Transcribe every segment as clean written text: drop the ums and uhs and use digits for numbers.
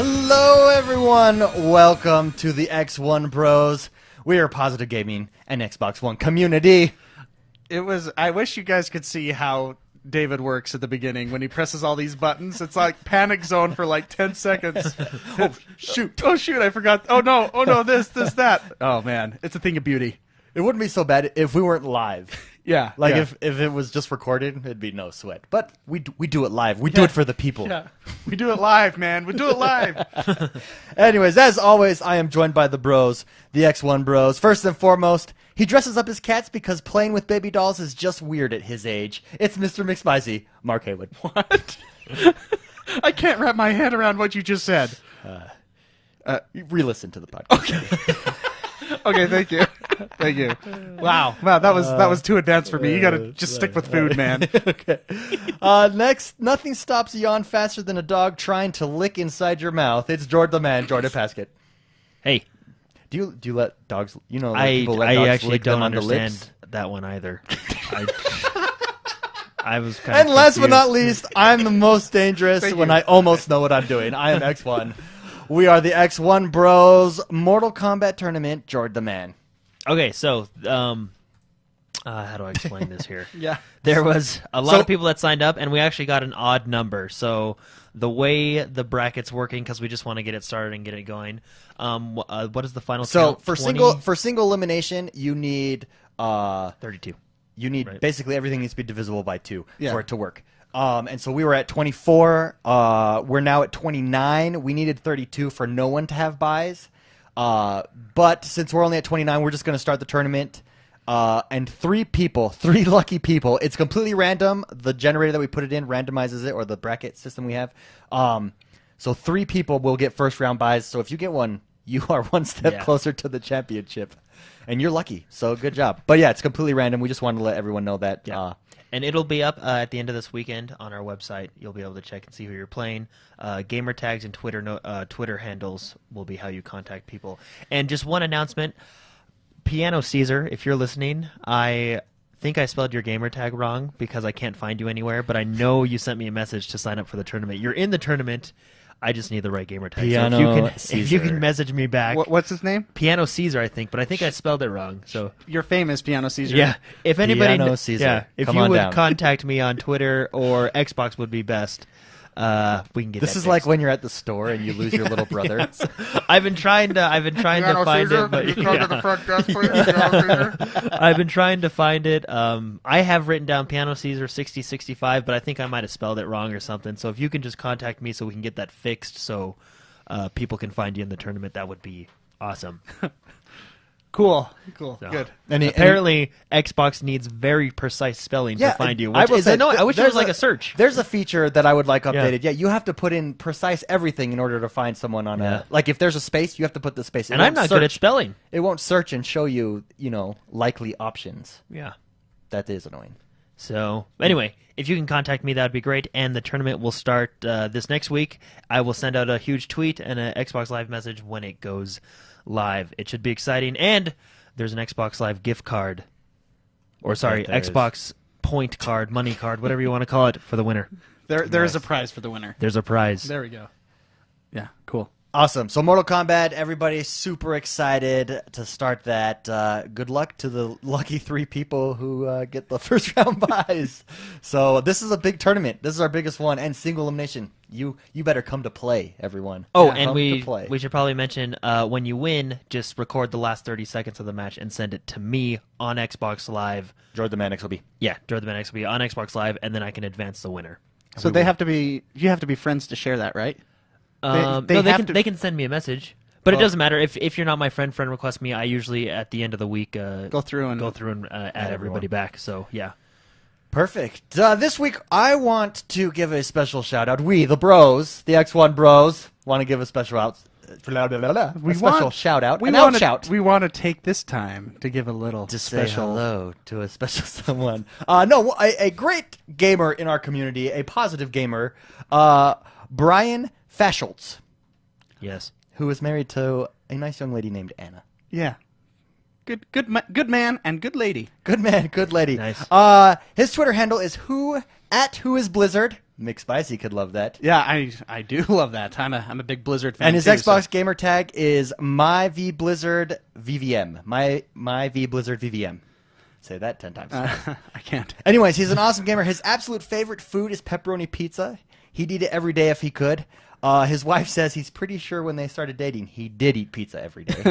Hello, everyone. Welcome to the XoneBros. We are positive gaming and Xbox One community. I wish you guys could see how David works at the beginning when he presses all these buttons. It's like panic zone for like 10 seconds. Oh, shoot. Oh, shoot. I forgot. Oh, no. Oh, no. This, that. Oh, man. It's a thing of beauty. It wouldn't be so bad if we weren't live. Yeah. Like, yeah. if it was just recorded, it'd be no sweat. But we do it live. We do it for the people. Yeah. We do it live, man. We do it live. Anyways, as always, I am joined by the bros, the XoneBros. First and foremost, he dresses up his cats because playing with baby dolls is just weird at his age. It's MrMcspicey, Mark Haywood. What? I can't wrap my head around what you just said. Re-listen to the podcast. Okay. Okay, thank you. Thank you. Wow, that was too advanced for me. You gotta just stick with food, man. Okay. Next, nothing stops a yawn faster than a dog trying to lick inside your mouth. It's Jordtheman, Jordan Paskett. Hey, do you let dogs? You know, I people let dogs actually lick them don't on the understand lips? that one either. I was kind of And last but confused. not least, I'm the most dangerous Thank when you. I almost know what I'm doing. I am X1. We are the XoneBros Mortal Kombat Tournament, Jordtheman. Okay, so how do I explain this here? Yeah. There was a lot of people that signed up, and we actually got an odd number. So the way the bracket's working, because we just want to get it started and get it going. What is the final? So count? for 20? single elimination, you need 32. You need Right. basically everything needs to be divisible by 2 Yeah. for it to work. And so we were at 24. We're now at 29. We needed 32 for no one to have buys. But since we're only at 29, we're just going to start the tournament. And 3 lucky people. It's completely random. The generator that we put it in randomizes it, or the bracket system we have. So 3 people will get first round buys. So if you get one, you are one step closer to the championship. And you're lucky, so good job. But yeah, it's completely random. We just wanted to let everyone know that. Yeah. And it'll be up at the end of this weekend on our website. You'll be able to check and see who you're playing. Gamer tags and Twitter handles will be how you contact people. And just one announcement. Piano Caesar, if you're listening, I think I spelled your gamer tag wrong because I can't find you anywhere, but I know you sent me a message to sign up for the tournament. You're in the tournament. I just need the right gamer tag. Piano so if you can message me back. What's his name? Piano Caesar, I think, but I think I spelled it wrong. So You're famous, Piano Caesar. yeah, if anybody, Piano Caesar. if Come you on would down. contact me on Twitter or Xbox would be best. We can get. This that is like fixed. when you're at the store and you lose your little brother. I've been trying to find it, but I've been trying to find it. I have written down Piano Caesar 6065, but I think I might have spelled it wrong or something. So if you can just contact me so we can get that fixed, so people can find you in the tournament, that would be awesome. Cool. So, Good. Apparently, Xbox needs very precise spelling to find you. I will say, I wish there was there's like a search. There's a feature that I would like updated. Yeah, you have to put in precise everything in order to find someone on Yeah. a... Like, if there's a space, you have to put the space. And I'm not good at spelling. It won't search and show you, likely options. Yeah. That is annoying. So, anyway, if you can contact me, that would be great. And the tournament will start this next week. I will send out a huge tweet and an Xbox Live message when it goes live. It should be exciting. And there's an Xbox Live gift card. Or, sorry, there is. Xbox point card, money card, whatever you want to call it, for the winner. There is a prize for the winner. There's a prize. There we go. Yeah, cool. Awesome. So Mortal Kombat, everybody super excited to start that. Good luck to the lucky 3 people who get the first round buys. So this is a big tournament. This is our biggest one, and single elimination. You better come to play, everyone. Oh, Come and to play. we should probably mention, when you win, just record the last 30 seconds of the match and send it to me on Xbox Live. Jordtheman XOB. Yeah, Jordtheman XB on Xbox Live, and then I can advance the winner. So you have to be friends to share that, right? No, they can send me a message, but it doesn't matter if you're not my friend request me. I usually at the end of the week go through and add everybody back. So yeah, Perfect. This week, I want to give a special shout out. We, the bros, the XoneBros, want to give a special out. Special shout out. We want to take this time to give a little To special say hello to a special someone. No, a great gamer in our community, a positive gamer, Brian Faschultz, yes, who is married to a nice young lady named Anna. Yeah. Good man and good lady. Good man, good lady. Nice. His Twitter handle is who is Blizzard. McSpicy could love that. Yeah, I do love that. I'm a big Blizzard fan. And his too, Xbox gamer tag is myvblizzard VVM. My V Blizzard VVM. Say that 10 times. I can't. Anyways, he's an awesome gamer. His absolute favorite food is pepperoni pizza. He'd eat it every day if he could. His wife says he's pretty sure when they started dating, he did eat pizza every day.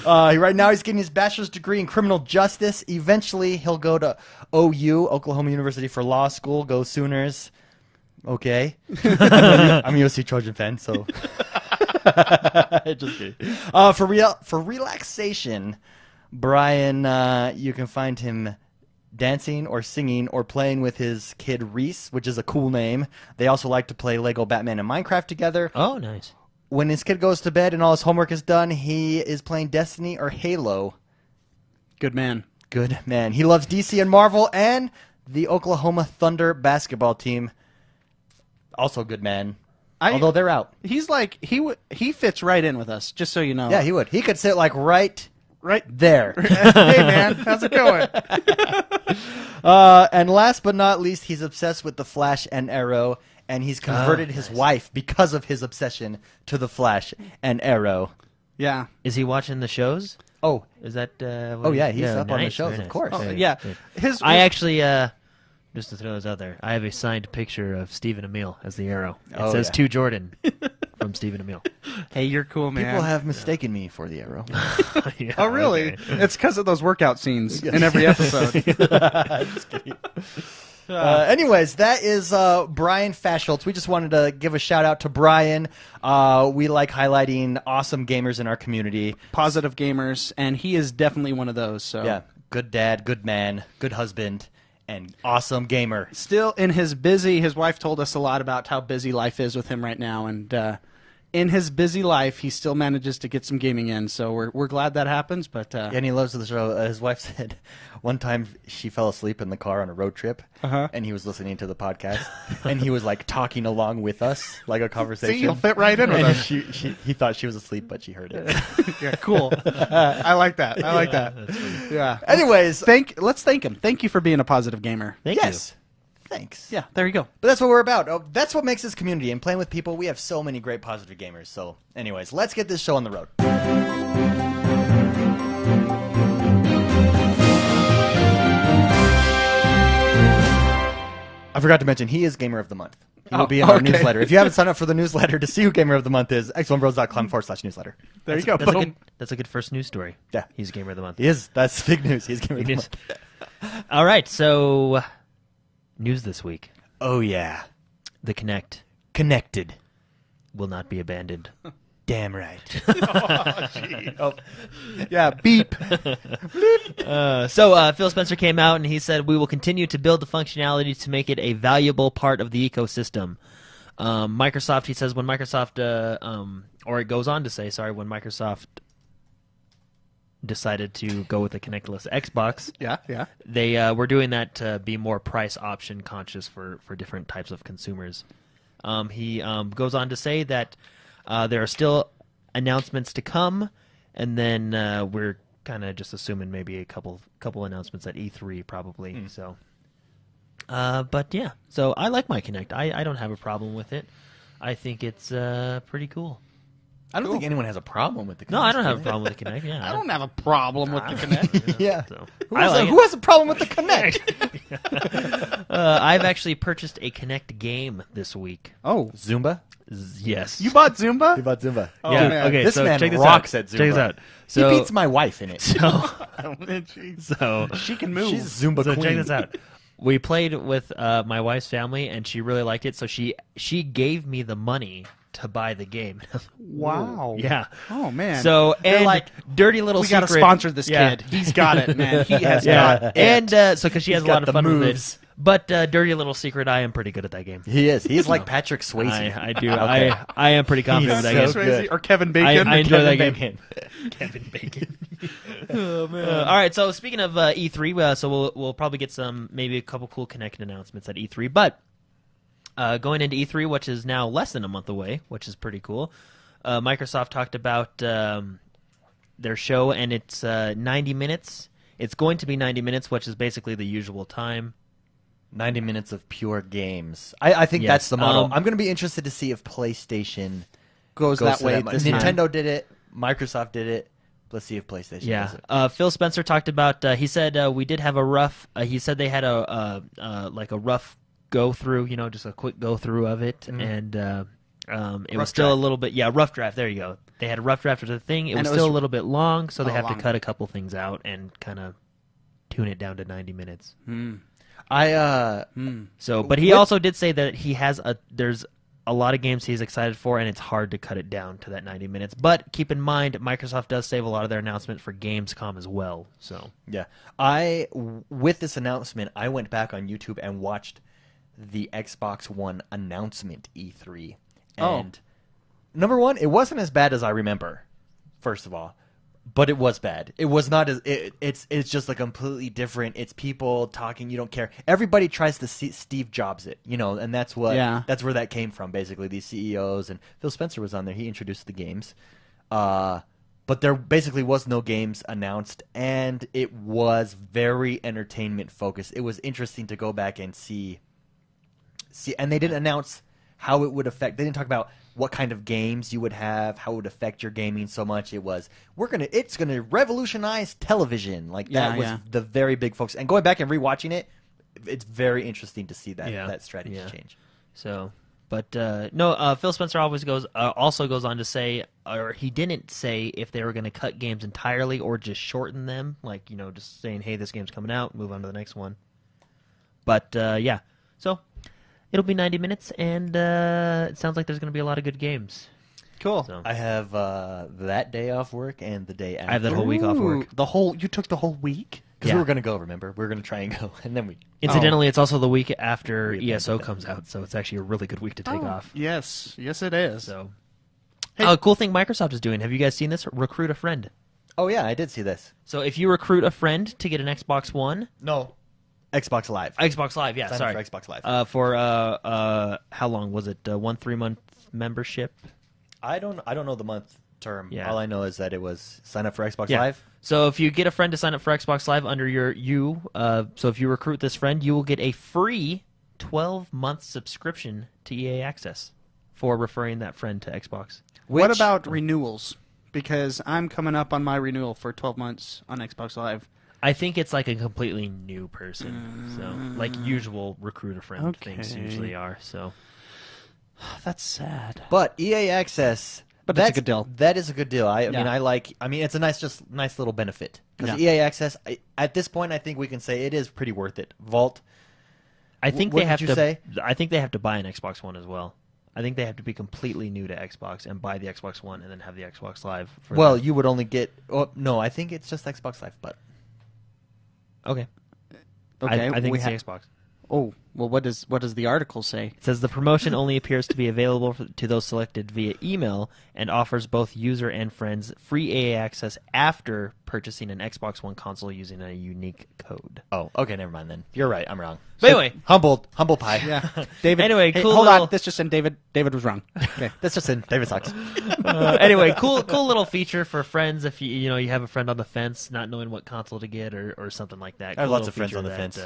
Right now, he's getting his bachelor's degree in criminal justice. Eventually, he'll go to OU, Oklahoma University, for law school. Go Sooners. Okay. I'm a USC Trojan fan, so. Just kidding. For relaxation, Brian, you can find him dancing or singing or playing with his kid Reese, which is a cool name. They also like to play Lego Batman and Minecraft together. Oh, nice. When his kid goes to bed and all his homework is done, he is playing Destiny or Halo. Good man. Good man. He loves DC and Marvel and the Oklahoma Thunder basketball team. Also good man. Although they're out. He's like he fits right in with us. Just so you know. Yeah, he would. He could sit like right there. Hey man, how's it going? And last but not least, he's obsessed with the Flash and Arrow, and he's converted his wife because of his obsession to the Flash and Arrow. Yeah. Is he watching the shows? Oh, Is that? oh yeah, he's up on the nice, shows, very of nice. course. Oh, Very yeah. good. I actually, just to throw this out there, I have a signed picture of Stephen Emile as the Arrow. It Oh, says yeah. to Jordan from Stephen Emile. Hey, you're cool, man. People have mistaken me for the Arrow. Yeah, Oh, really? okay. It's because of those workout scenes in every episode. Just kidding. Anyways, that is Brian Faschultz. We just wanted to give a shout out to Brian. We like highlighting awesome gamers in our community. Positive gamers, and he is definitely one of those. So Yeah, good dad, good man, good husband, and awesome gamer. Still in his wife told us a lot about how busy life is with him right now, and in his busy life, he still manages to get some gaming in. So we're glad that happens. But And he loves the show. His wife said one time she fell asleep in the car on a road trip, and he was listening to the podcast, and he was like talking along with us, like a conversation. see, you'll fit right in with And us. he thought she was asleep, but she heard it. Yeah, cool. I like that. I like that. Yeah. Anyways, Let's thank him. Thank you for being a positive gamer. Thank yes, thanks. Yeah, there you go. But that's what we're about. Oh, that's what makes this community. And playing with people, we have so many great positive gamers. So, anyways, let's get this show on the road. I forgot to mention, he is Gamer of the Month. He will be in our okay. newsletter. If you haven't signed up for the newsletter to see who Gamer of the Month is, XoneBros.com/newsletter. There you go. That's a Boom. good. That's a good first news story. Yeah. He's Gamer of the Month. He is. That's big news. He's Gamer of the Big Month. news. All right, so news this week: Oh, yeah. the Kinect Connected. will not be abandoned. Damn right. Yeah, beep. So Phil Spencer came out and he said, "We will continue to build the functionality to make it a valuable part of the ecosystem." Microsoft, he says, when Microsoft, or it goes on to say, sorry, when Microsoft decided to go with the connectless Xbox, Yeah. they were doing that to be more price option conscious for different types of consumers. He goes on to say that there are still announcements to come, and then we're kind of just assuming maybe a couple announcements at E3 probably. So, but yeah, so I like my Kinect. I don't have a problem with it. I think it's pretty cool. I don't think anyone has a problem with the Kinect. No, I don't have a problem with the Kinect. Yeah, I don't have a problem with the Kinect. Yeah. So, Who I like it. has a problem with the Kinect? I've actually purchased a Kinect game this week. Oh, Zumba? Yes. you bought Zumba? He bought Zumba. Oh, yeah. man. Okay. This so man check this rocks out. at Zumba. Check this out. So he beats my wife in it. So Jeez. so She can move. She's Zumba so queen. check this out. We played with my wife's family, and she really liked it. So she gave me the money to buy the game. Wow. Yeah. Oh man. So They're and like, dirty little we secret. got to sponsor this Yeah. kid. He's got it, man. He has Yeah, got it. and so because she has He's a lot got of the fun with moves. it. But dirty little secret, I am pretty good at that game. He is. He's like Patrick Swayze. I do. Okay. I am pretty confident with that He's game. so good. Or Kevin Bacon. I enjoy that Kevin game. Bacon. Kevin Bacon. Oh man! All right, so speaking of E3, so we'll probably get maybe a couple cool Kinect announcements at E3. But going into E3, which is now less than a month away, which is pretty cool. Microsoft talked about their show, and it's 90 minutes. It's going to be 90 minutes, which is basically the usual time. 90 minutes of pure games. I think Yes, that's the model. um, I'm going to be interested to see if PlayStation Goes that to way that this Nintendo time. did it. Microsoft did it. Let's see if PlayStation does it. Phil Spencer talked about. He said we did have a rough. He said they had a like a rough go through. Just a quick go through of it, and it Rough was still draft. a little bit. Yeah, rough draft. There you go. They had a rough draft of the thing. It And was it still was- a little bit long, so they Oh, have long. to cut a couple things out and kind of tune it down to 90 minutes. So, but he With- also did say that there's a lot of games he's excited for, and it's hard to cut it down to that 90 minutes. But keep in mind, Microsoft does save a lot of their announcement for Gamescom as well. So, Yeah. With this announcement, I went back on YouTube and watched the Xbox One announcement E3. And number one, it wasn't as bad as I remember, first of all. But it was bad. It was not as it's just like completely different. It's people talking. You don't care. Everybody tries to see Steve Jobs it, and that's what that's where that came from. Basically, these CEOs and Phil Spencer was on there. He introduced the games, but there basically was no games announced, and it was very entertainment focused. It was interesting to go back and see, and they didn't announce how it would affect. They didn't talk about what kind of games you would have, how it would affect your gaming so much. It was it's gonna revolutionize television. Like that was the very big focus. And going back and rewatching it, it's very interesting to see that strategy change. So, but no, Phil Spencer also goes on to say, or he didn't say if they were going to cut games entirely or just shorten them, like just saying, hey, this game's coming out, move on to the next one. But yeah, so. It'll be 90 minutes, and it sounds like there's going to be a lot of good games. Cool. So. I have that day off work and the day after. I have that whole week off work. You took the whole week? Because Yeah. we were going to go, remember? We were going to try and go, and then we... Incidentally, it's also the week after We ESO abandoned comes out, so it's actually a really good week to take off. Yes, it is. So, Hey. cool thing Microsoft is doing. Have you guys seen this? Recruit a friend. Oh, yeah, I did see this. So if you recruit a friend to get an Xbox One, No. Xbox Live. Xbox Live, yeah, Sign sorry, up for Xbox Live. for how long was it? 1 3-month membership. I don't know the month term. Yeah. All I know is that it was sign up for Xbox Yeah. Live. So if you get a friend to sign up for Xbox Live under so if you recruit this friend, you will get a free 12-month subscription to EA Access for referring that friend to Xbox. What about renewals? Because I'm coming up on my renewal for 12 months on Xbox Live. I think it's like a completely new person, so like usual recruit a friend things Okay. usually are. So That's sad. But EA Access... But that's a good deal. That is a good deal. I Yeah. mean, it's a nice little benefit. Because Yeah. EA Access, at this point, I think we can say it is pretty worth it. Vault... I think What they have did you to. say? I think they have to buy an Xbox One as well. I think they have to be completely new to Xbox and buy the Xbox One and then have the Xbox Live. For Well, that. you would only get... Oh, no, I think it's just Xbox Live, but... Okay. Okay, I think we it's the Xbox. Oh, well, what does the article say? It says the promotion only appears to be available to those selected via email and offers both user and friends free AA access after purchasing an Xbox One console using a unique code. Oh, okay, never mind then. You're right, I'm wrong. But anyway. Humble pie. Yeah, David. Anyway, hey, cool hold little- on. This just in. David was wrong. Okay. That's just in. David sucks. Anyway, cool little feature for friends if you have a friend on the fence, not knowing what console to get or something like that. I have Cool lots little of friends feature on the that, fence.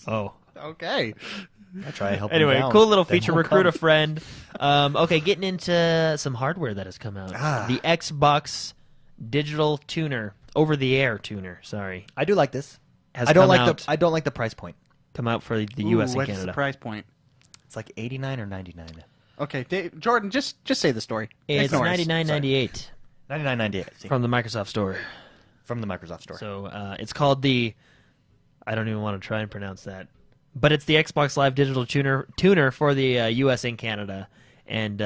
Oh. Okay. I try to help Anyway, them down. cool little They feature. won't Recruit a come. friend. Okay, getting into some hardware that has come out. The Xbox Digital Tuner, over-the-air tuner. Sorry, I do like this. has I don't come like out. I don't like the price point. Come out for the Ooh, U.S. and what's Canada. the price point? It's like 89 or 99. Okay, Jordan, just say the story. It's Ignore us. $99.98 $99.98 from the Microsoft Store. from the Microsoft Store. So it's called the. I don't even want to try and pronounce that, but it's the Xbox Live Digital Tuner for the U.S. and Canada, and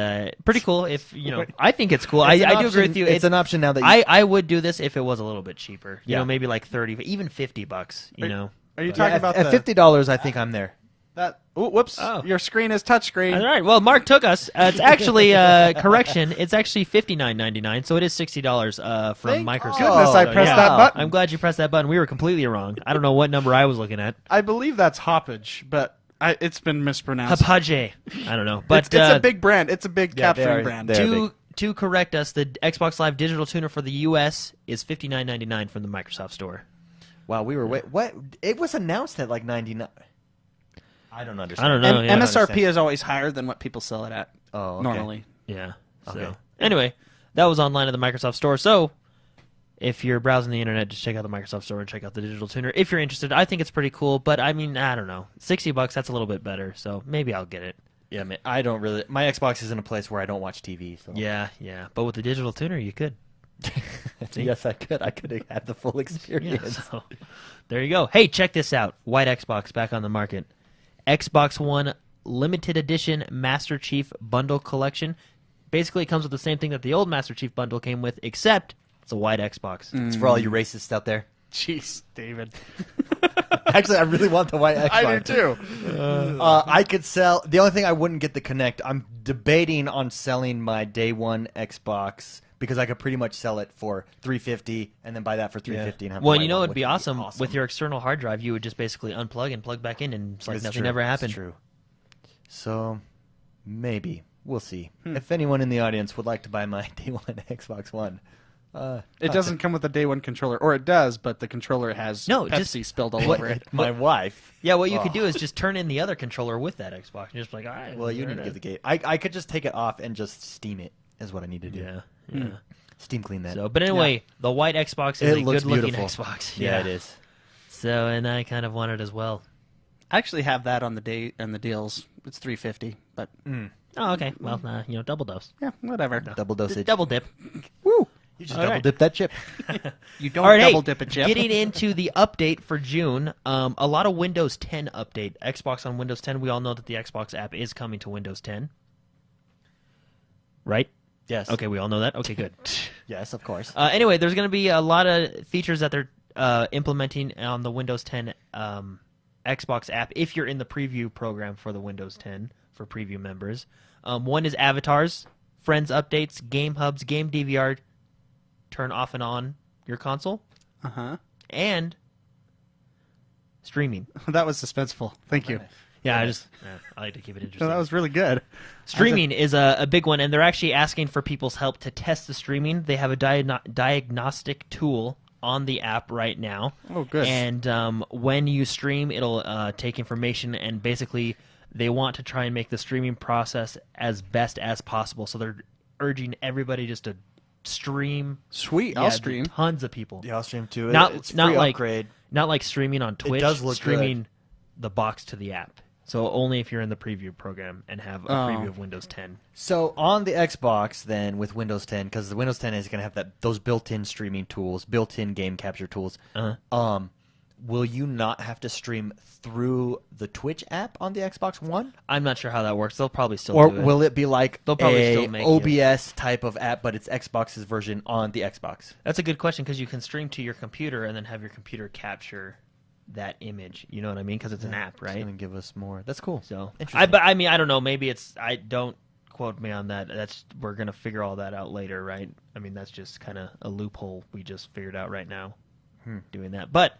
pretty cool. If I think it's cool. It's an I do agree option- with you. It's an option now that you, I would do this if it was a little bit cheaper. You Yeah. know, maybe like 30, even $50. You know. Are you But- talking yeah, about at the, $50. I think I'm there. that? Ooh, whoops! Oh. Your screen is touchscreen. All right. Well, Mark took us. It's actually correction. It's actually $59.99, so it is $60 from Thank Microsoft. goodness I So, pressed yeah. that button. I'm glad you pressed that button. We were completely wrong. I don't know what number I was looking at. I believe that's Hoppage, but it's been mispronounced. Hapage. I don't know. But It's a big brand. It's a big Yeah, they capturing are- brand. they're to big. to correct us, the Xbox Live Digital Tuner for the U.S. is $59.99 from the Microsoft Store. Wow, we were what? It was announced at like 99. I don't understand. I don't know. Yeah. MSRP is always higher than what people sell it at. Oh, okay. Normally. Yeah. So Okay. anyway, that was online at the Microsoft Store. So if you're browsing the internet, just check out the Microsoft Store and check out the digital tuner if you're interested. I think it's pretty cool, but I mean, I don't know. $60, that's a little bit better. So maybe I'll get it. Yeah, man, I don't really. My Xbox is in a place where I don't watch TV. So. Yeah. But with the digital tuner, you could. Yes, I could. I could have had the full Yeah, experience. so there you go. Hey, check this out. White Xbox back on the market. Xbox One limited edition Master Chief bundle collection. Basically, it comes with the same thing that the old Master Chief bundle came with, except it's a white Xbox. It's for all you racists out there. Jeez, David. Actually, I really want the white Xbox. I do too. I could sell. The only thing I wouldn't get the Kinect. I'm debating on selling my day one Xbox because I could pretty much sell it for $350 and then buy that for $350 and have. Well, the you know, white it'd one, be which would awesome with your external hard drive. You would just basically unplug and plug back in, and it's like It's nothing true. ever happened. It's true. So maybe we'll see. If anyone in the audience would like to buy my day one Xbox One. It doesn't come with a day one controller, or it does, but the controller has No, Pepsi just- spilled all over it. My wife. Yeah, what you could do is just turn in the other controller with that Xbox. And just be like, all right. Well, you need to give the gate. I could just take it off and just steam it. Is what I need to do. Yeah. Steam clean that. So, but anyway, the white Xbox is It a looks good-looking beautiful. Xbox. Yeah, it is. So, and I kind of want it as well. I actually have that on the day and the deals. It's $350, but Oh, okay. Well, double dose. yeah, whatever. Double dosage. Double dip. Woo! You just All double right. dip that chip. You don't All right, double hey, dip a chip. getting into the update for June, a lot of Windows 10 update. Xbox on Windows 10. We all know that the Xbox app is coming to Windows 10. Right? Yes. Okay, we all know that. Okay, good. Yes, of course. Anyway, there's going to be a lot of features that they're implementing on the Windows 10 Xbox app if you're in the preview program for the Windows 10 for preview members. One is avatars, friends updates, game hubs, game DVR, turn off and on your console, and streaming. That was suspenseful. Thank you. Yeah, I like to keep it interesting. That was really good. Streaming is a big one, and they're actually asking for people's help to test the streaming. They have a diagnostic tool on the app right now. Oh, good. And when you stream, it'll take information, and basically they want to try and make the streaming process as best as possible. So they're urging everybody just to stream. Sweet, Yeah, I'll stream. Tons of people. Yeah, I'll stream too. Not It's not free like upgrade. not like streaming on Twitch. does look streaming the box to the app. So only if you're in the preview program and have a preview of Windows 10. So on the Xbox, then with Windows 10, because the Windows 10 is going to have those built-in streaming tools, built-in game capture tools. Will you not have to stream through the Twitch app on the Xbox One, I'm not sure how that works. They'll probably still or do it. will it be like They'll probably a still make it. OBS type of app, but it's Xbox's version on the Xbox? That's a good question because you can stream to your computer and then have your computer capture that image. You know what I mean? Because it's an app, It's right? going to give us more. That's cool. So, Interesting. but I mean, I don't know. Maybe it's. I don't quote me on that. We're gonna figure all that out later, right? I mean, that's just kind of a loophole we just figured out right now, doing that. But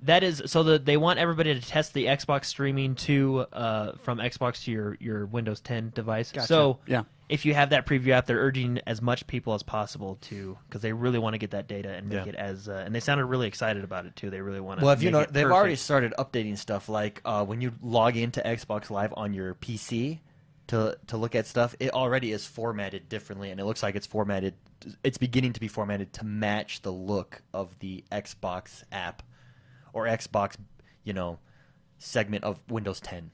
that is so that they want everybody to test the Xbox streaming to from Xbox to your Windows 10 device. Gotcha. So Yeah. if you have that preview app, they're urging as much people as possible to, because they really want to get that data and make it as. And they sounded really excited about it too. They really want to. Well, if you know, it they've perfect. already started updating stuff. Like when you log into Xbox Live on your PC to look at stuff, it already is formatted differently, and it looks like it's formatted. It's beginning to be formatted to match the look of the Xbox app or Xbox, segment of Windows 10.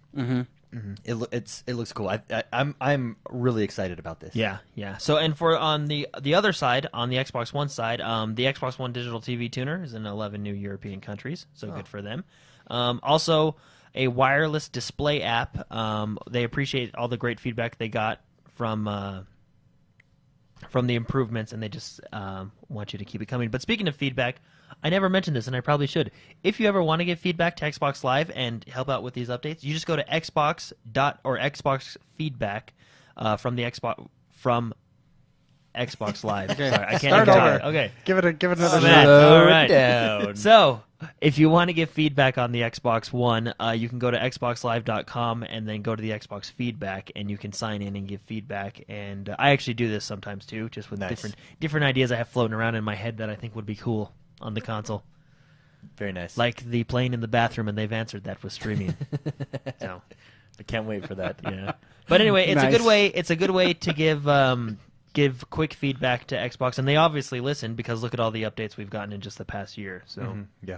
It looks cool. I'm really excited about this. Yeah. So, and for on the other side, on the Xbox One side, the Xbox One digital TV tuner is in 11 new European countries, so good for them. Also, a wireless display app. They appreciate all the great feedback they got from the improvements, and they just want you to keep it coming. But speaking of feedback, I never mentioned this, and I probably should. If you ever want to give feedback to Xbox Live and help out with these updates, you just go to Xbox feedback from Xbox Live. Okay. Sorry, I can't Start even over. talk. Okay. Give it another Oh, shot. man. Slow All right. down. So, if you want to give feedback on the Xbox One, you can go to xboxlive.com and then go to the Xbox feedback, and you can sign in and give feedback. And I actually do this sometimes too, just with Nice. different ideas I have floating around in my head that I think would be cool on the console. Very nice. Like the playing in the bathroom, and they've answered that with streaming. So, I can't wait for that. yeah. But anyway, it's a Nice. good way. It's a good way to give quick feedback to Xbox, and they obviously listen because look at all the updates we've gotten in just the past year. So, Yeah.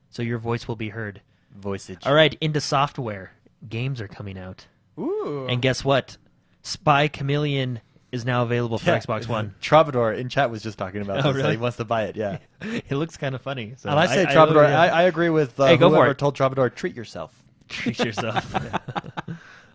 so your voice will be heard. Voiceage. All right, into software. Games are coming out, Ooh. and guess what? Spy Chameleon is now available for Xbox One. Troubadour in chat was just talking about this. Really? He wants to buy it, yeah. It looks kind of funny. So And I say Troubadour. really- I agree with Hey, go for whoever it. told Troubadour, treat yourself. Treat yourself.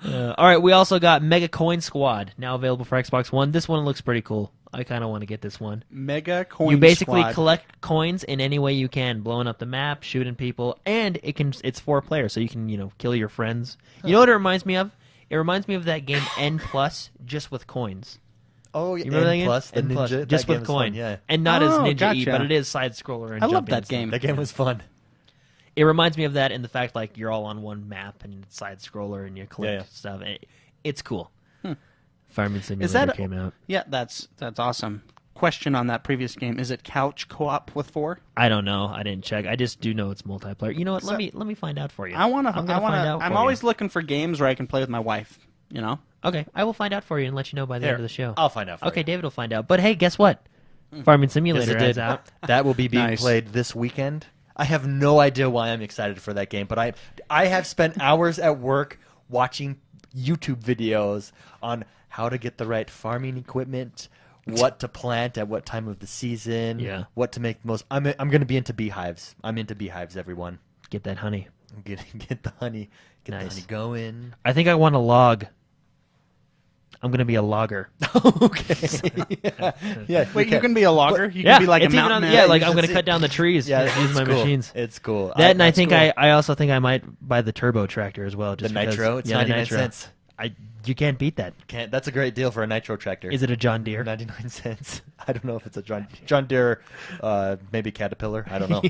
All right, we also got Mega Coin Squad now available for Xbox One. This one looks pretty cool. I kind of want to get this one. Mega Coin You basically Squad. collect coins in any way you can, blowing up the map, shooting people, and it's 4 players, so you can kill your friends. You know what it reminds me of? It reminds me of that game N Plus, just with coins. Oh, yeah. You remember that N game? Plus, the N Plus, ninja. just that game with is fun, coin, yeah. and not as Oh, Ninja E, gotcha. but it is side scroller and I love jumping that and stuff. game. That game was fun. It reminds me of that in the fact like you're all on one map and it's side scroller and you collect Yeah. stuff. It's cool. Fireman Simulator Is that came out. Yeah, that's awesome. Question on that previous game: is it couch co-op with 4? I don't know. I didn't check. I just do know it's multiplayer. You know what? So- let me find out for you. I want to. I'm gonna find out. I'm for always you. looking for games where I can play with my wife. You know. Okay. I will find out for you and let you know by the end of the show. I'll find out for Okay, you. David will find out. But hey, guess what? Farming Yes, Simulator it is did. out. That will be being Nice. played this weekend. I have no idea why I'm excited for that game, but I have spent hours at work watching YouTube videos on how to get the right farming equipment, what to plant at what time of the season, Yeah. what to make the most. I'm going to be into beehives. I'm into beehives, everyone. Get that honey. Get the honey, get the Nice. honey going. I think I want a log. I'm gonna be a logger. Okay. yeah. Wait, you can be a logger. You Yeah, can be like a it's even mountain on, man. yeah, you like I'm should gonna see- cut down the trees. Yeah, use it's my cool. machines. It's cool. That and I that's think cool. I also think I might buy the turbo tractor as well. the Just because, nitro. It's yeah, the 99 nitro. cents. You can't beat that. That's a great deal for a nitro tractor. Is it a John Deere? 99 cents. I don't know if it's a John Deere, maybe Caterpillar. I don't know.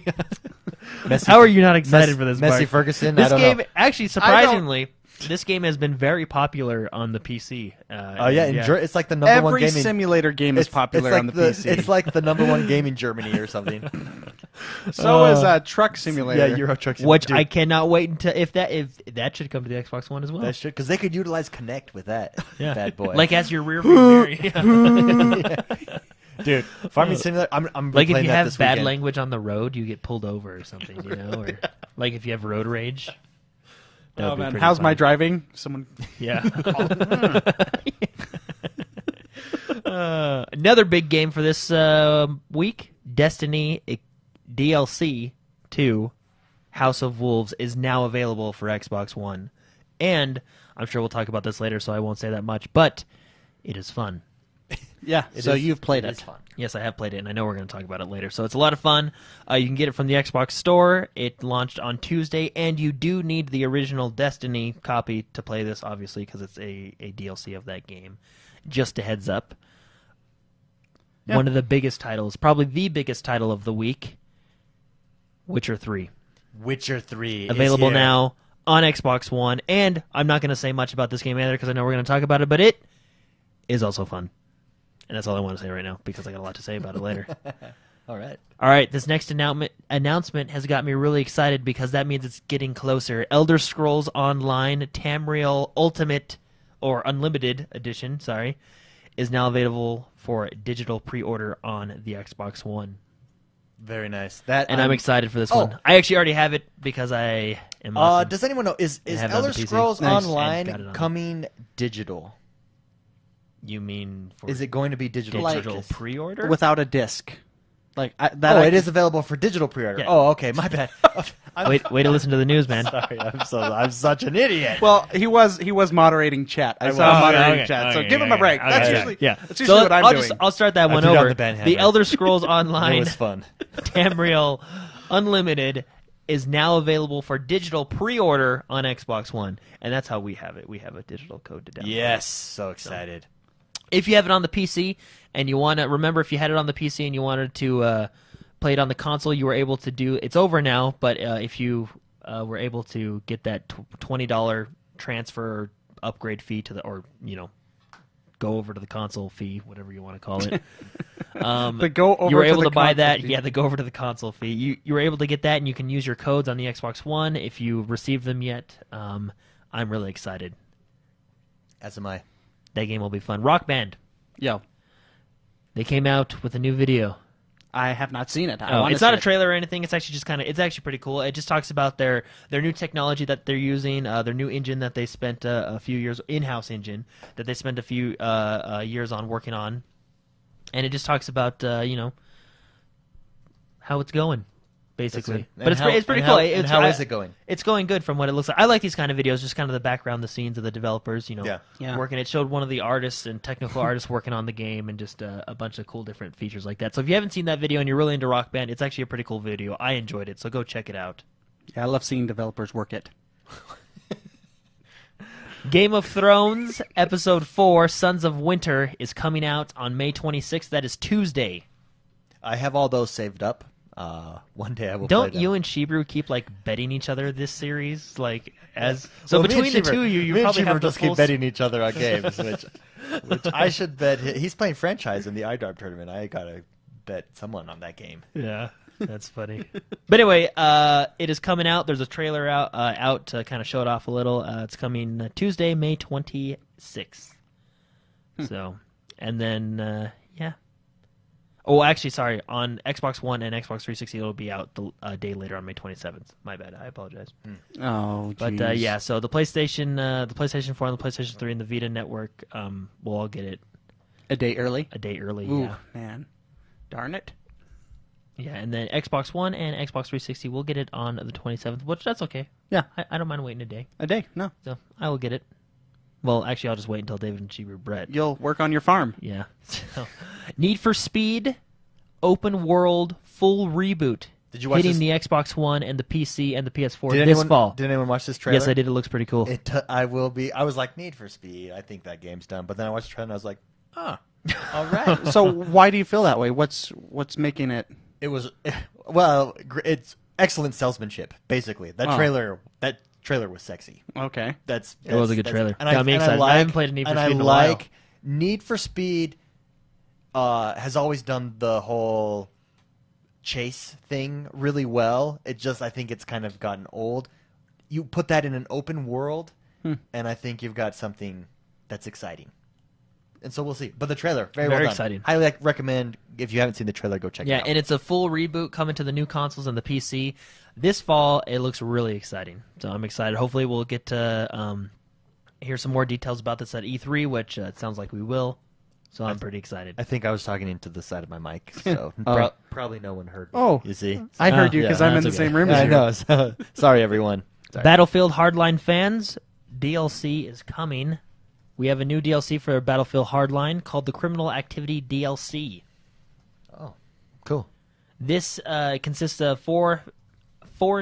Messi, How are you not excited for this? Messi Mark? Ferguson. I This don't game, know. actually, surprisingly, this game has been very popuar on the PC. Oh yeah, it's like the number one Every game in simulator game is popular like on the PC. It's like the number one game in Germany or something. so is Truck Simulator. Yeah, Euro Truck Simulator. Which Dude, I cannot wait until if that should come to the Xbox One as well. that should because they could utilize Connect with that bad boy. Like as your rear view mirror. dude, Farming Simulator. I'm Like if playing you that have this bad weekend. language on the road, you get pulled over or something, or like if you have road rage. That Oh would be man, pretty how's my funny. driving? Someone. Yeah. Another big game for this week, Destiny DLC 2 House of Wolves is now available for Xbox One. And I'm sure we'll talk about this later, so I won't say that much, but it is fun. Yeah. So you've played it. It's fun. Yes, I have played it, and I know we're going to talk about it later. So it's a lot of fun. You can get it from the Xbox Store. It launched on Tuesday, and you do need the original Destiny copy to play this, obviously, because it's a DLC of that game. Just a heads up. Yeah. One of the biggest titles, probably the biggest title of the week, Witcher 3. Witcher 3 is Available here. now on Xbox One. And I'm not going to say much about this game either, because I know we're going to talk about it, but it is also fun. And that's all I want to say right now, because I got a lot to say about it later. All right. All right, this next announcement has got me really excited because that means it's getting closer. Elder Scrolls Online Tamriel Ultimate, or Unlimited Edition, is now available for digital pre-order on the Xbox One. Very nice. That And I'm excited for this Oh. one. I actually already have it because I am awesome. Does anyone know is have it on Elder the PC. Scrolls Nice. And got it Online on coming digital? You mean for Is it going to be digital? digital purchase? pre-order? Without a disc. Like that. Oh, I it is available for digital pre-order. Yeah. Oh, okay, my bad. Wait to listen to the news, man. Sorry, I'm such an idiot. Well, he was moderating chat. I saw him moderating chat. So give him a break. That's usually that's usually what I'm doing. I'll start that one threw down over. the banhammer. The Elder Scrolls it Online was fun. Tamriel Unlimited is now available for digital pre-order on Xbox One, and that's how we have it. We have a digital code to download. Yes, so excited. If you have it on the PC and you want to remember, if you had it on the PC and you wanted to play it on the console, you were able to do. It's over now, but if you were able to get that $20 transfer upgrade fee to the, or go over to the console fee, whatever you want to call it. The go over you were to able the to buy console that. fee. Yeah, the go over to the console fee. You were able to get that, and you can use your codes on the Xbox One if you received them yet. I'm really excited. As am I. That game will be fun. Rock Band. Yo, They came out with a new video. I have not seen it. It's not a trailer or anything. It's actually just it's actually pretty cool. It just talks about their new technology that they're using, their new engine that they spent a few years, in-house engine that they spent a few years on working on, and it just talks about how it's going, basically. But it's pretty cool. How is it going? It's going good from what it looks like. I like these kind of videos, just kind of the background, the scenes of the developers, Yeah. working. It showed one of the artists and technical artists working on the game and just a bunch of cool different features like that. So if you haven't seen that video and you're really into Rock Band, it's actually a pretty cool video. I enjoyed it, so go check it out. Yeah, I love seeing developers work it. Game of Thrones, Episode 4, Sons of Winter, is coming out on May 26th. That is Tuesday. I have all those saved up. One day I will. Don't play them. you and Shibru keep betting each other this series? So Well, me between and the two of you, me you and probably Shibru have the just keep full betting each other on games, which I should bet. He's playing franchise in the iDarb tournament. I gotta bet someone on that game. Yeah, that's funny. But anyway, it is coming out. There's a trailer out to kind of show it off a little. It's coming Tuesday, May 26th. So, and then yeah. Oh, actually, sorry. On Xbox One and Xbox 360, it'll be out a day later on May 27th. My bad. I apologize. Oh, geez. But yeah, so the PlayStation 4, and the PlayStation 3, and the Vita network, we'll all get it A day early? a day early. Ooh, Yeah, man. Darn it. yeah, and then Xbox One and Xbox 360 will get it on the 27th, which that's okay. Yeah. I don't mind waiting a day, A day? No. so I will get it. Well, actually, I'll just wait until David and Cheever Brett. You'll work on your farm. Yeah. So, Need for Speed, open world, full reboot. Did you watch hitting this? the Xbox One and the PC and the PS4 Did this anyone, fall? Did anyone watch this trailer? Yes, I did. It looks pretty cool. I will be. I was like, Need for Speed. I think that game's done. But then I watched the trailer and I was like, all right. So why do you feel that way? What's making it? It was well. It's excellent salesmanship. Basically, that trailer was sexy. Okay. That's It was a good trailer. And Got me excited. I haven't played a Need for and Speed in I a while. like Need for Speed. Has always done the whole chase thing really well. I think it's kind of gotten old. You put that in an open world, and I think you've got something that's exciting. And so we'll see. But the trailer, very well done. exciting. Highly recommend, if you haven't seen the trailer, go check it Yeah, out. and it's a full reboot coming to the new consoles and the PC this fall. It looks really exciting, so I'm excited. Hopefully, we'll get to hear some more details about this at E3, which it sounds like we will. So I'm pretty excited. I think I was talking into the side of my mic, so probably no one heard me. Oh. You see? I heard you because I'm in the that's okay. same room Yeah, as I you. know. So, sorry, everyone. Sorry. Battlefield Hardline fans, DLC is coming. We have a new DLC for Battlefield Hardline called the Criminal Activity DLC. Oh, cool. This consists of four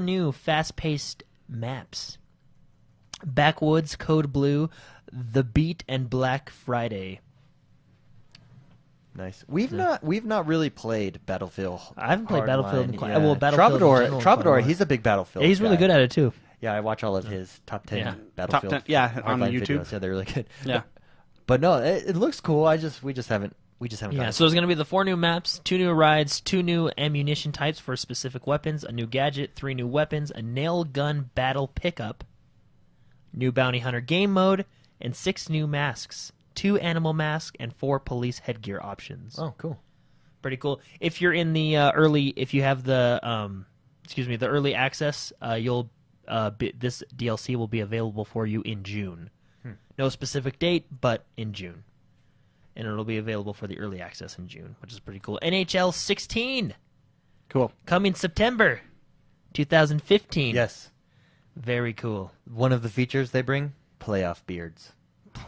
new fast-paced maps: Backwoods, Code Blue, The Beat, and Black Friday. Nice. We've not really played Battlefield. I haven't played Battlefield in Hardline. quite- Yeah. well, Battlefield in general in quite a Troubadour, while. he's a big Battlefield. Yeah, he's really guy. good at it too. Yeah, I watch all of his top 10 Yeah. Battlefield. Top 10, yeah, on Hardline YouTube. videos. Yeah, they're really good. Yeah. But no, it looks cool. We just haven't. Yeah, gotten so there's going to be the 4 new maps, 2 new rides, 2 new ammunition types for specific weapons, a new gadget, 3 new weapons, a nail gun battle pickup, new bounty hunter game mode, and 6 new masks, 2 animal masks, and 4 police headgear options. Oh, cool. Pretty cool. If you're in the if you have the the early access, this DLC will be available for you in June. No specific date, but in June. And it'll be available for the early access in June, which is pretty cool. NHL 16 Cool. coming September 2015. Yes. Very cool. One of the features they bring: playoff beards.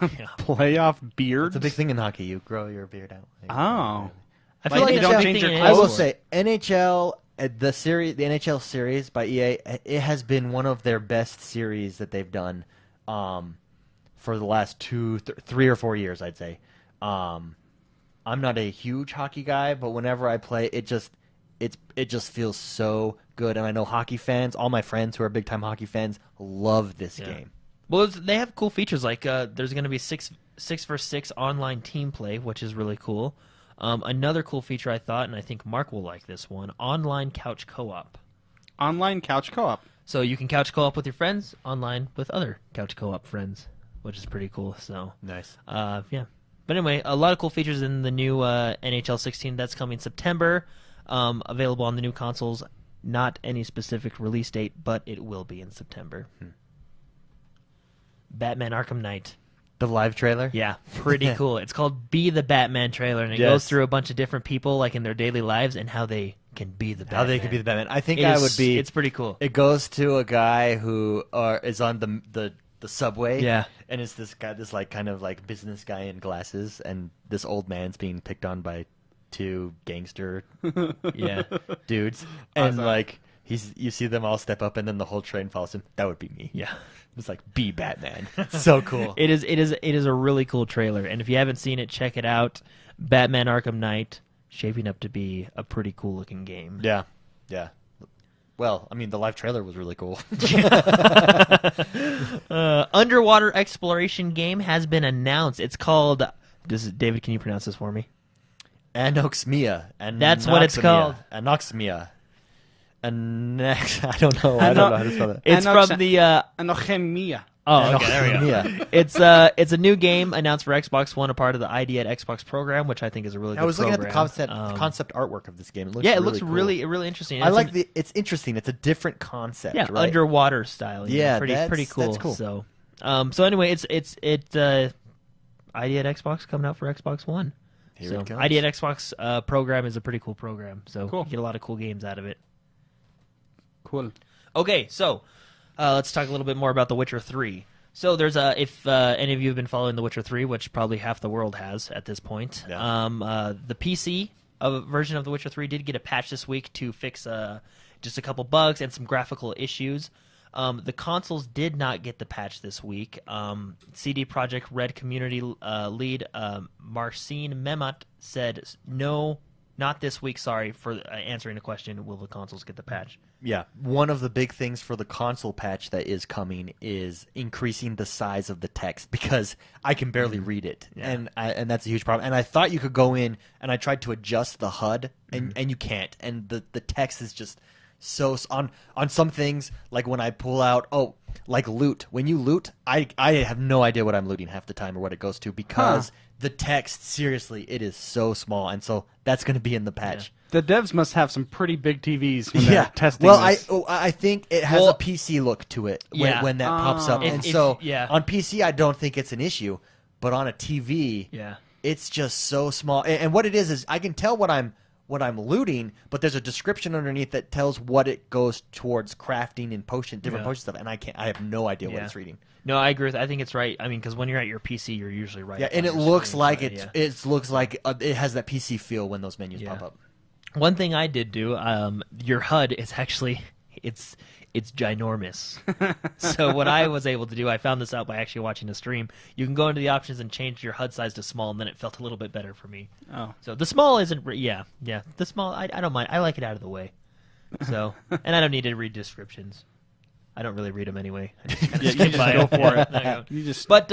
Yeah. Playoff beards. It's a big thing in hockey. You grow your beard out. Oh. I feel Like like you that's don't a big change thing your in I will NHL. say NHL, the NHL series by EA, it has been one of their best series that they've done for the last 3 or 4 years, I'd say. I'm not a huge hockey guy, but whenever I play, it just feels so good. And I know hockey fans, all my friends who are big time hockey fans, love this game. Well, they have cool features like there's going to be 6 6v6 online team play, which is really cool. Another cool feature I thought, and I think Mark will like this one, online couch co-op. Online couch co-op. So you can couch co-op with your friends, online with other couch co-op friends, which is pretty cool. So Nice. yeah. But anyway, a lot of cool features in the new NHL 16 that's coming September. Available on the new consoles. Not any specific release date, but it will be in September. Batman Arkham Knight. The live trailer? Yeah, pretty cool. It's called Be the Batman trailer, and it Yes. goes through a bunch of different people, like in their daily lives, and how they can be the Batman. How they could be the Batman. I think It I is- would be. It's pretty cool. It goes to a guy who is on the subway. Yeah. And it's this guy, this like kind of like business guy in glasses, and this old man's being picked on by two gangster Yeah. dudes, and Awesome. like you see them all step up, and then the whole train follows him. That would be me. Yeah. It's like be Batman. So cool. It is a really cool trailer, and if you haven't seen it, check it out. Batman Arkham Knight, shaping up to be a pretty cool looking game. Yeah. Yeah. Well, I mean, the live trailer was really cool. Underwater exploration game has been announced. It's called. David, can you pronounce this for me? Anoxmia. That's what it's called. Anoxmia. And next, I don't know. I don't know how to spell that. It's from the. Anochemia. Oh, okay, there we go. Anoxmia. It's a new game announced for Xbox One, a part of the ID at Xbox program, which I think is a really good I was looking at the program. concept artwork of this game. It looks Yeah, it really looks cool. really interesting. I It's like an- it's interesting. It's a different concept. yeah, right? underwater style. you know, Yeah, pretty that's cool. cool. So, so anyway, it's ID at Xbox coming out for Xbox One. Here so it comes. ID at Xbox program is a pretty cool program. So Cool. you get a lot of cool games out of it. Cool. Okay, so let's talk a little bit more about The Witcher 3. So there's if any of you have been following The Witcher 3, which probably half the world has at this point, Yeah. the PC version of The Witcher 3 did get a patch this week to fix just a couple bugs and some graphical issues. The consoles did not get the patch this week. CD Projekt Red community lead Marcin Mehmet said, no, not this week, sorry, for answering the question, will the consoles get the patch? Yeah, one of the big things for the console patch that is coming is increasing the size of the text because I can barely read it, and that's a huge problem. And I thought you could go in, and I tried to adjust the HUD, and you can't. And the text is just so on some things, like when I pull out like loot. When you loot, I have no idea what I'm looting half the time or what it goes to because the text, seriously, it is so small, and so that's going to be in the patch. The devs must have some pretty big TVs when they're testing well, this. I think it has a PC look to it when that pops up, and so on PC I don't think it's an issue, but on a TV, it's just so small. And what it is I can tell what I'm looting, but there's a description underneath that tells what it goes towards crafting and different potion stuff, and I have no idea what it's reading. No, I agree with. I think it's right. I mean, because when you're at your PC, you're usually right. Yeah, up and on it your looks screen, like so, it looks like it has that PC feel when those menus pop up. One thing I did do, your HUD is actually it's ginormous. So what I was able to do, I found this out by actually watching a stream. You can go into the options and change your HUD size to small, and then it felt a little bit better for me. Oh. So the small isn't. The small. I don't mind. I like it out of the way. So and I don't need to read descriptions. I don't really read them anyway. I just kinda skip by go it. for it. There you go. You just But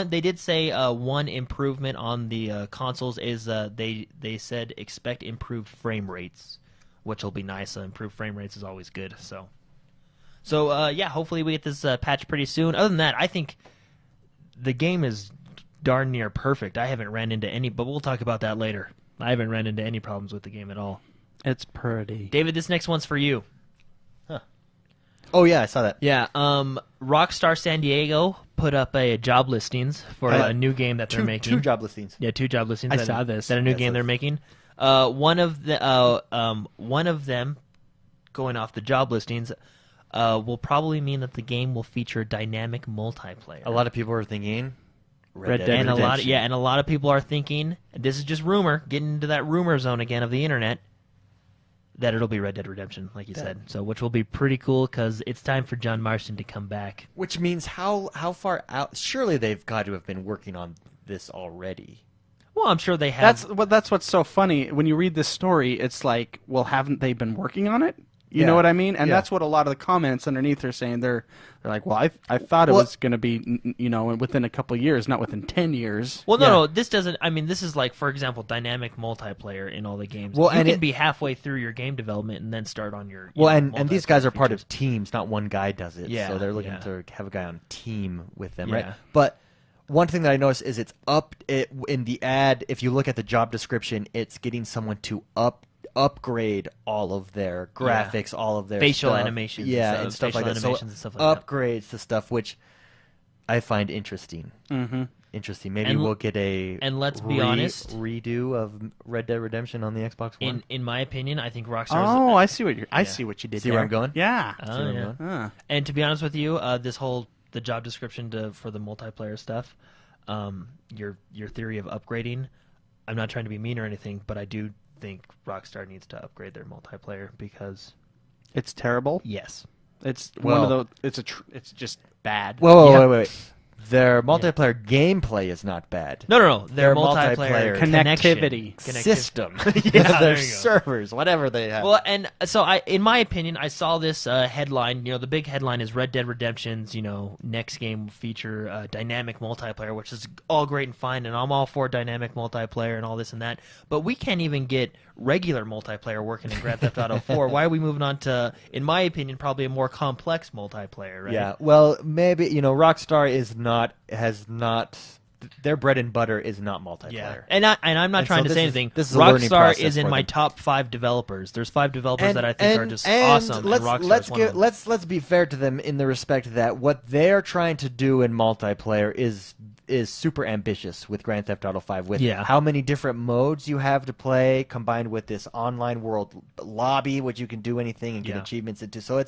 they did say one improvement on the consoles is they said expect improved frame rates, which will be nice. Improved frame rates is always good. So yeah, hopefully we get this patch pretty soon. Other than that, I think the game is darn near perfect. I haven't ran into any, but we'll talk about that later. I haven't ran into any problems with the game at all. it's pretty. David, this next one's for you. Oh yeah, I saw that. Yeah, Rockstar San Diego put up a job listings for a new game that they're making. Two job listings. Yeah, 2 job listings. I saw this. Is that a new Yes, game they're yes. making? One of them, going off the job listings, will probably mean that the game will feature dynamic multiplayer. A lot of people are thinking Red Dead and Redemption. a lot of people are thinking, and this is just rumor, getting into that rumor zone again of the internet, that it'll be Red Dead Redemption, like you said. So, which will be pretty cool because it's time for John Marston to come back. Which means how far out? Surely they've got to have been working on this already. Well, I'm sure they have. That's what's so funny when you read this story. It's like, well, haven't they been working on it? You know what I mean? And that's what a lot of the comments underneath are saying. They're like, well, I thought it was going to be, within a couple of years, not within 10 years. Well, no, this doesn't. I mean, this is like, for example, dynamic multiplayer in all the games. Well, you can be halfway through your game development and then start on your. And these guys are part of teams. Not one guy does it. Yeah, so they're looking to have a guy on team with them, right? But one thing that I noticed is it's in the ad. If you look at the job description, it's getting someone to upgrade all of their graphics, all of their facial animations, and stuff like that. So upgrades to stuff, which I find interesting. Mm-hmm. Interesting. Maybe we'll get and let's be honest, redo of Red Dead Redemption on the Xbox One. In my opinion, I think Rockstar. Oh, I see what I see what you did. See where I'm going? Yeah. And to be honest with you, the job description for the multiplayer stuff, your theory of upgrading. I'm not trying to be mean or anything, but I do think Rockstar needs to upgrade their multiplayer because it's terrible. Yes, it's one of those. It's just bad. Whoa, wait. Their multiplayer gameplay is not bad. No. Their multiplayer connectivity system. Their servers, whatever they have. Well, and so in my opinion, I saw this headline. The big headline is Red Dead Redemption's, next game feature dynamic multiplayer, which is all great and fine, and I'm all for dynamic multiplayer and all this and that. But we can't even get regular multiplayer working in Grand Theft Auto 4. Why are we moving on to, in my opinion, probably a more complex multiplayer, right? Yeah, well, maybe, Rockstar has not, their bread and butter is not multiplayer. Yeah. And I'm not trying to say anything. This is Rockstar is in my top 5 developers. There's 5 developers that I think are just awesome. Let's be fair to them in the respect that what they're trying to do in multiplayer is super ambitious with Grand Theft Auto 5, with how many different modes you have to play, combined with this online world lobby, which you can do anything and get achievements into. So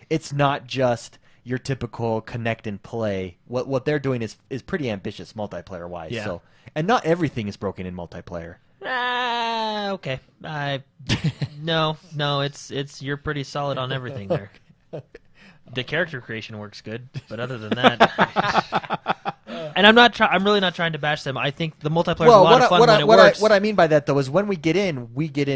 it's not just your typical connect and play. What they're doing is pretty ambitious multiplayer wise. Yeah. So, and not everything is broken in multiplayer. Okay. No, it's you're pretty solid on everything there. The character creation works good, but other than that, and I'm really not trying to bash them. I think the multiplayer is a lot of fun when it works. What I mean by that though is when we get in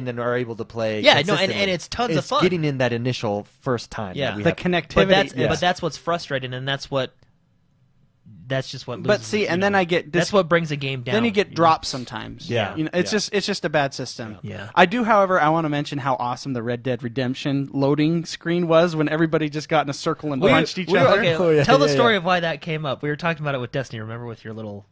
and are able to play. Yeah, no, and it's tons of fun. Getting in that initial first time. Yeah, that we have. connectivity. But that's what's frustrating, and that's just what. But see, and then I get that's what brings a game down. Then you get drops sometimes. Yeah, it's just a bad system. Yeah. I do, however, I want to mention how awesome the Red Dead Redemption loading screen was when everybody just got in a circle and punched each other. Okay, tell the story of why that came up. We were talking about it with Destiny. Remember with your little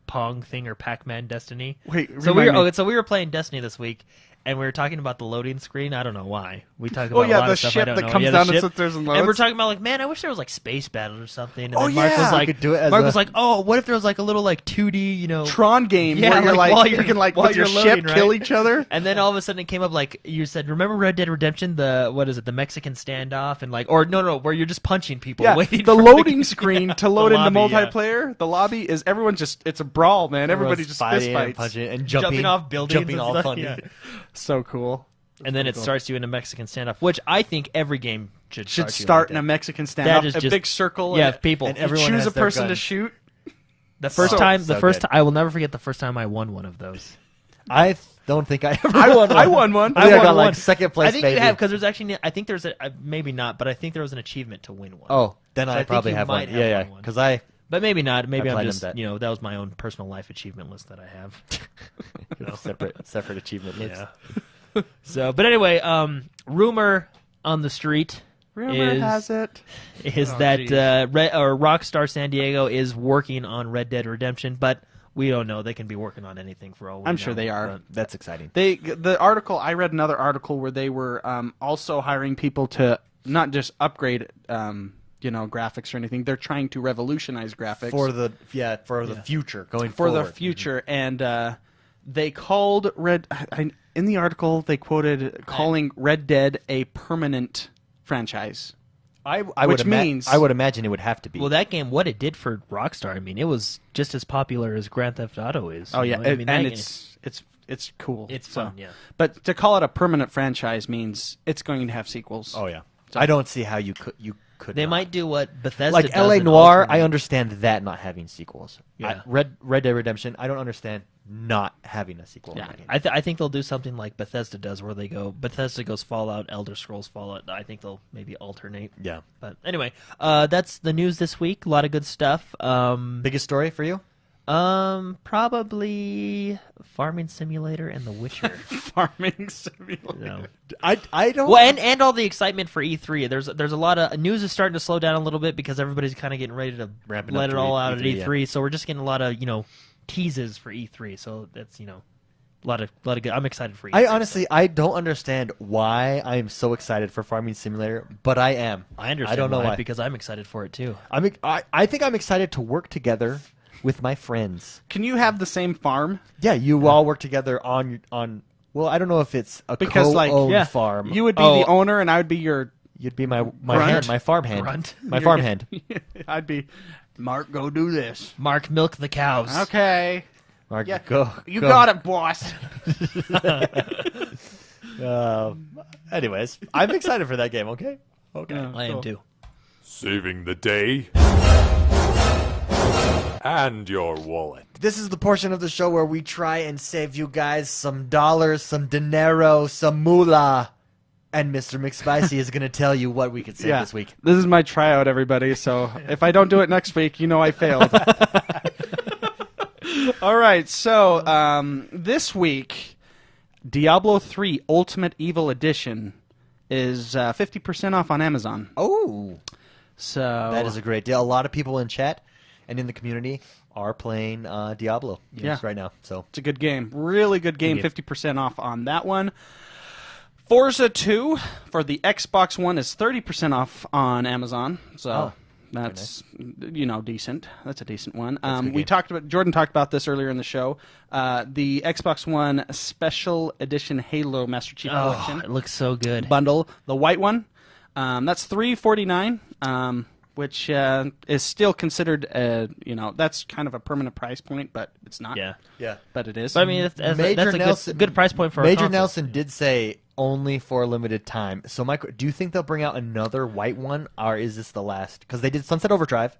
Pong thing or Pac-Man Destiny? Wait, so we were playing Destiny this week. And we were talking about the loading screen. I don't know why. We talk about a lot of stuff I don't know. The ship that comes down and sits there and loads. And we're talking about like, man, I wish there was like Space Battle or something. And then Mark was like, Mark was like, oh, what if there was like a little like 2D, Tron game where you're like, you can like with your ship kill each other. And then all of a sudden it came up like you said, remember Red Dead Redemption, the Mexican standoff, and like, or no, where you're just punching people. Yeah, waiting the for loading screen to load into lobby, multiplayer. The lobby is it's a brawl, man. Everybody just fist fights, punching and jumping off buildings, jumping all funny. Yeah. So cool. And then it starts you in a Mexican standoff, which I think every game should start in a Mexican standoff. A big circle. Yeah, people. And everyone choose a person to shoot. The first time, I will never forget the first time I won one of those. I don't think I ever won one. I won one. I got like second place. I think you have because there's actually. I think there's maybe not, but I think there was an achievement to win one. Oh, then I probably have one. Yeah, because I. But maybe not. Maybe I'm just, that was my own personal life achievement list that I have. Separate achievement list. Yeah. So, but anyway, rumor on the street has it that Rockstar San Diego is working on Red Dead Redemption, but we don't know. They can be working on anything for all we know. I'm sure they are. That's exciting. I read another article where they were also hiring people to not just upgrade graphics or anything. They're trying to revolutionize graphics for the future going for forward. The future, and they called in the article they quoted calling Red Dead a permanent franchise. I would imagine it would have to be. Well, that game, what it did for Rockstar, I mean, it was just as popular as Grand Theft Auto is. Oh yeah, it's cool. It's fun, yeah. But to call it a permanent franchise means it's going to have sequels. Oh yeah, so I don't see how you could. They might do what Bethesda like does LA Noire. I understand that not having sequels. Yeah. Red Dead Redemption. I don't understand not having a sequel. in Yeah, that game. I think they'll do something like Bethesda does, where Bethesda goes Fallout, Elder Scrolls Fallout. I think they'll maybe alternate. Yeah. But anyway, that's the news this week. A lot of good stuff. Biggest story for you? Probably Farming Simulator and The Witcher. Farming Simulator. No. I don't. Well, and all the excitement for E3. There's a lot of news is starting to slow down a little bit because everybody's kind of getting ready to Ramping let up it to all out at E3, E3. So we're just getting a lot of teases for E3. So that's a lot of good. I'm excited for E3. I don't understand why I'm so excited for Farming Simulator, but I am. I understand. I don't know why. because I'm excited for it too. I think I'm excited to work together with my friends. Can you have the same farm? Yeah, you all work together on. Well, I don't know if it's a Because co-owned farm. you would be the owner, and I would be your. You'd be my Grunt. hand, my farm hand, Grunt. my farm hand. I'd be. Mark, go do this. Mark, milk the cows. Okay. Mark, Yeah, go. You go. got it, boss. Anyways, I'm excited for that game. Okay. I am too. Saving the day and your wallet. This is the portion of the show where we try and save you guys some dollars, some dinero, some moolah. And Mr. McSpicy is going to tell you what we could save this week. This is my tryout, everybody. So if I don't do it next week, I failed. All right. So this week, Diablo 3 Ultimate Evil Edition is 50% off on Amazon. Oh, So that is a great deal. A lot of people in chat and in the community are playing Diablo games right now. So it's a good game. Really good game. Good game. 50% off on that one. Forza 2 for the Xbox One is 30% off on Amazon. So that's decent. That's a decent one. Jordan talked about this earlier in the show. The Xbox One Special Edition Halo Master Chief Collection It looks so good. bundle, the white one. That's $349, which is still considered that's kind of a permanent price point, but it's not. yeah. But it is. But I mean, that's a good price point for a Major console. Nelson did say only for a limited time. So, Mike, do you think they'll bring out another white one, or is this the last? Because they did Sunset Overdrive.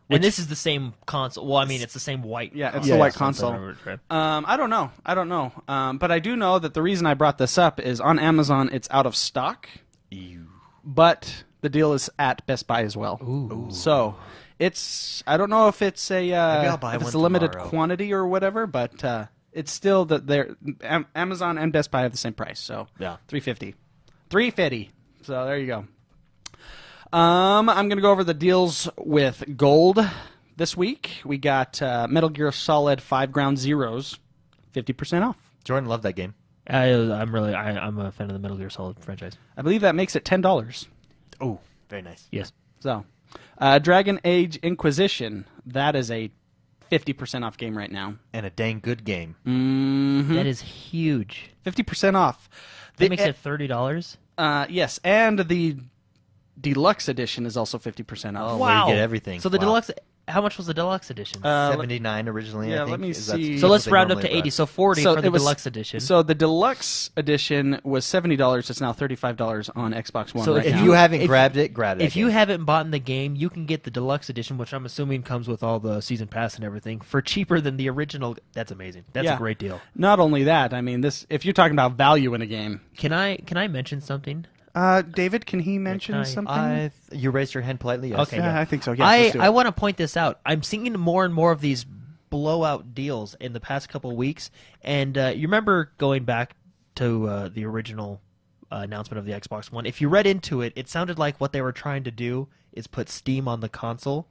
And this is the same console. Well, I mean, it's the same white. Yeah, it's Yeah, the white yeah, console. Right. I don't know. But I do know that the reason I brought this up is on Amazon it's out of stock, but the deal is at Best Buy as well. Ooh. So I don't know if it's I'll buy if it's one a limited tomorrow. quantity or whatever, but it's still that Amazon and Best Buy have the same price. So Yeah. $350. So there you go. I'm going to go over the deals with gold this week. We got Metal Gear Solid 5 Ground Zeroes, 50% off. Jordan loved that game. I'm a fan of the Metal Gear Solid franchise. I believe that makes it $10. Oh, very nice. Yes. So, Dragon Age Inquisition, that is a 50% off game right now. And a dang good game. That is huge. 50% off. That makes it $30. Yes, and the Deluxe Edition is also 50% off. Oh, where you get everything. So the Wow. deluxe. How much was the deluxe edition? 79 originally, I yeah, think. let me Is that- see. so let's what they round up to normally 80. run. So 40 So for the it was- deluxe edition. So the Deluxe Edition was $70. It's now $35 on Xbox One So right If now. you haven't grabbed it, grab it. if you haven't bought the game, you can get the deluxe edition, which I'm assuming comes with all the season pass and everything, for cheaper than the original. That's amazing. That's Yeah. a great deal. Not only that, I mean, if you're talking about value in a game. Can I mention something? David, can he mention I- something? You raised your hand politely, yes. Okay. Yeah, I think so. Yeah, let's do it. I want to point this out. I'm seeing more and more of these blowout deals in the past couple of weeks, and you remember going back to the original announcement of the Xbox One. If you read into it, it sounded like what they were trying to do is put Steam on the console.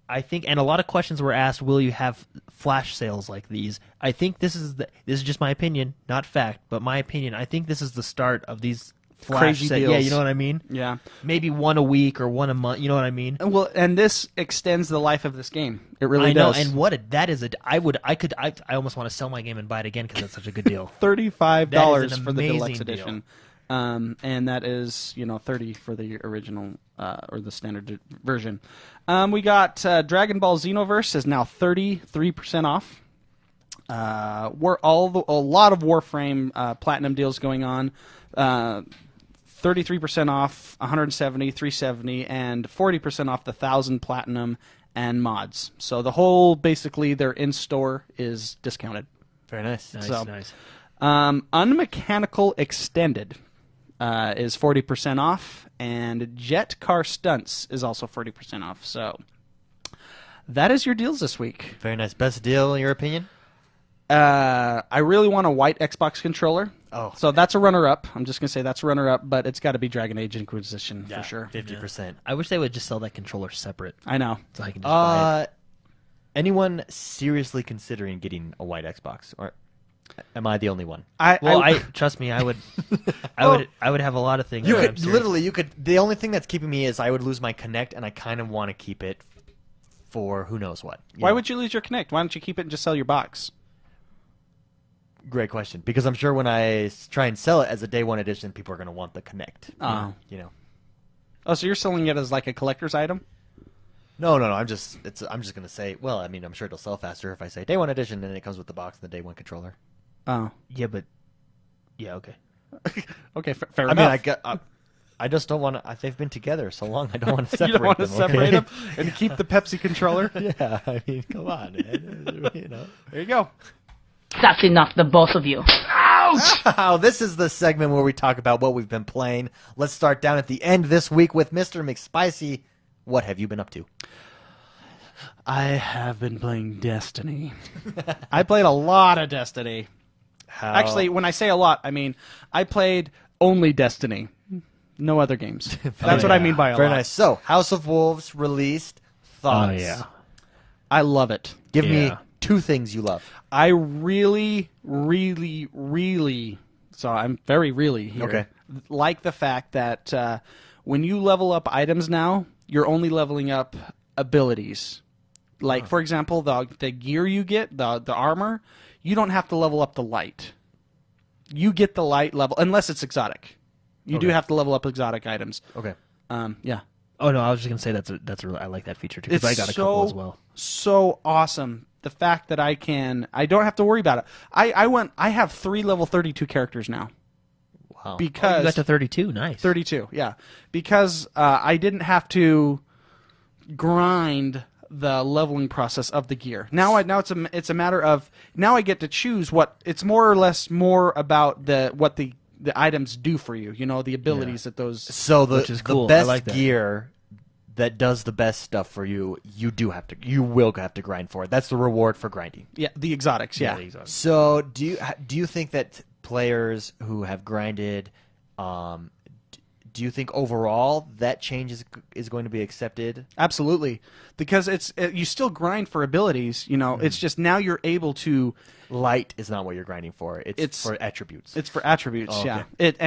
I think, and a lot of questions were asked, will you have flash sales like these? I think this is just my opinion, not fact, but my opinion. I think this is the start of these flash Crazy sales. deals. Yeah, you know what I mean? Yeah. Maybe one a week or one a month, you know what I mean? Well, and this extends the life of this game. It really I know, does. and that is I almost want to sell my game and buy it again because that's such a good deal. $35 That is an for the amazing deluxe deal. edition, and that is $30 for the original or the standard version. We got Dragon Ball Xenoverse is now 33% off. A lot of Warframe Platinum deals going on. 33% off, 170, 370, and 40% off the 1,000 Platinum and mods. So the whole, basically, their in-store is discounted. Very nice. Nice, So- nice. Unmechanical Extended is 40% off, and Jet Car Stunts is also 40% off. So that is your deals this week. Very nice. Best deal in your opinion? I really want a white Xbox controller. Oh. So that's a runner-up. I'm just going to say that's a runner-up, but it's got to be Dragon Age Inquisition for sure. 50%. I wish they would just sell that controller separate, I know. so I can just buy it. Anyone seriously considering getting a white Xbox, or am I the only one? Well, trust me, I would, I would have a lot of things. You that I'm could, serious- literally, you could. The only thing that's keeping me is I would lose my Kinect, and I kind of want to keep it for who knows what. Why would you lose your Kinect? Why don't you keep it and just sell your box? Great question. Because I'm sure when I try and sell it as a day one edition, people are going to want the Kinect. Oh. You know. Oh, so you're selling it as like a collector's item? No. I'm just going to say. Well, I mean, I'm sure it'll sell faster if I say day one edition, and it comes with the box and the day one controller. Oh. Yeah, but yeah, okay. Okay, fair I mean, enough. I just don't want to. They've been together so long. I don't want to separate You don't want to them. separate okay? them and keep the Pepsi controller? Yeah, I mean, come on, man. You know. There you go. That's enough, the both of you. Wow, this is the segment where we talk about what we've been playing. Let's start down at the end this week with Mr. McSpicy. What have you been up to? I have been playing Destiny. I played a lot of Destiny. How... Actually, when I say a lot, I mean I played only Destiny. No other games. That's what I mean by a Very lot. nice. So, House of Wolves released. Thoughts? Oh yeah. I love it. Give me Yeah. 2 things you love. I really, really, really, so I'm very really here, Okay. like the fact that when you level up items now, you're only leveling up abilities. Like, for example, the gear you get, the armor, you don't have to level up the light. You get the light level, unless it's exotic. You do Okay. have to level up exotic items. Okay. Yeah. Oh no, I was just gonna say that's a really, I like that feature too because I got a couple as well. So awesome. The fact that I don't have to worry about it. I have 3 level 32 characters now. Wow. Because You got to 32, nice. 32, yeah. Because I didn't have to grind the leveling process of the gear. Now it's a matter of now I get to choose what it's more or less more about what the items do for you. You know, the abilities that those. So Which is cool. the I best like that. gear that does the best stuff for you, you will have to grind for it. That's the reward for grinding. Yeah, the exotics. Yeah. So do you think that players who have grinded, do you think overall that change is going to be accepted? Absolutely, because you still grind for abilities. You know, it's just now you're able to. Light is not what you're grinding for. It's for attributes. It's for attributes. Oh, okay. Yeah.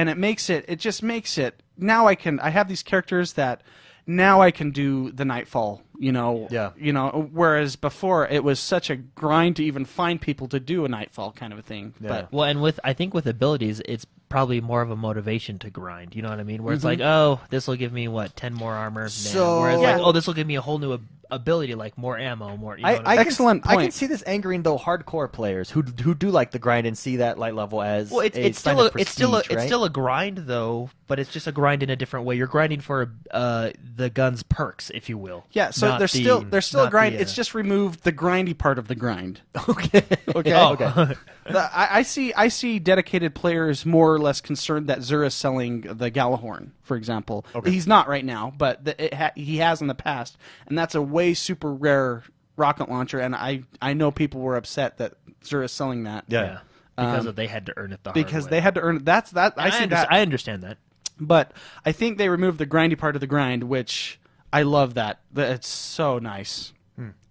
It just makes it now I have these characters that now I can do the Nightfall. You know. Yeah. You know, whereas before it was such a grind to even find people to do a Nightfall kind of a thing. Yeah. But Well, and I think with abilities, it's probably more of a motivation to grind. You know what I mean? Where it's like, oh, this will give me 10 more armor. Nah. So- Whereas Yeah. like, oh, this will give me a whole new ability, like more ammo, more. You know what I mean? Excellent I can point. see this angering though hardcore players who do like the grind and see that light level as Well, it's sign still of it's still prestige, it's right? still a grind though, but it's just a grind in a different way. You're grinding for the gun's perks, if you will. Yeah, so Not there's the- still a not grind. the, It's just removed the grindy part of the grind. Okay. Okay. Oh. Okay. I see dedicated players more or less concerned that Xur is selling the Galahorn, for example. Okay. He's not right now, but he has in the past, and that's a way super rare rocket launcher. And I know people were upset that Xur is selling that. Yeah. because they had to earn it the hard Because way. they had to earn it. I see that. I understand that. But I think they removed the grindy part of the grind, which I love that. It's so nice.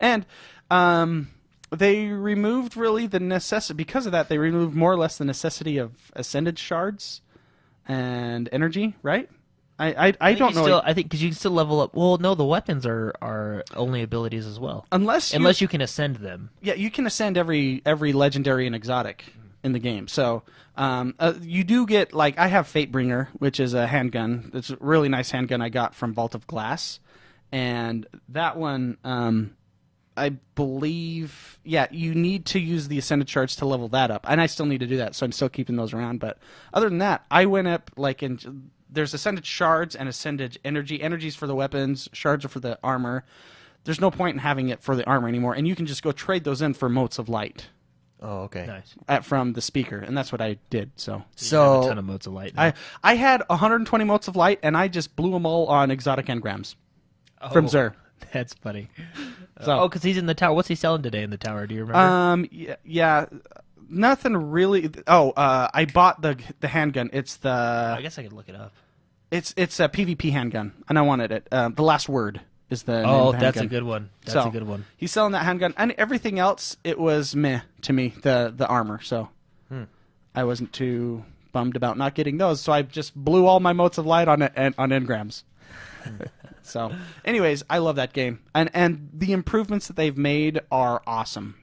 And they removed really the necessity, because of that, they removed more or less the necessity of ascended shards and energy, right? I don't know. Still, I think because you can still level up. Well, no, the weapons are only abilities as well. Unless you can ascend them. Yeah, you can ascend every legendary and exotic in the game. So you do get, like, I have Fatebringer, which is a handgun. It's a really nice handgun I got from Vault of Glass. And that one, I believe, you need to use the Ascended Shards to level that up. And I still need to do that, so I'm still keeping those around. But other than that, I went up, there's Ascended Shards and Ascended Energy. Energy's for the weapons, Shards are for the armor. there's no point in having it for the armor anymore, and you can just go trade those in for motes of light Oh, okay. Nice. from the speaker, and that's what I did. So You have a So ton of motes of light. Now. I had 120 motes of light, and I just blew them all on exotic engrams from Xur. That's funny. So because he's in the tower. What's he selling today in the tower? Do you remember? yeah, nothing really. Oh, I bought the handgun. It's I the guess I could look it up. it's a PvP handgun, and I wanted it. The last word is the name Oh, of the that's a handgun. good one. That's So, a good one. He's selling that handgun, and everything else, it was meh to me. The armor, so I wasn't too bummed about not getting those. So I just blew all my motes of light on engrams. So, anyways, I love that game, and the improvements that they've made are awesome.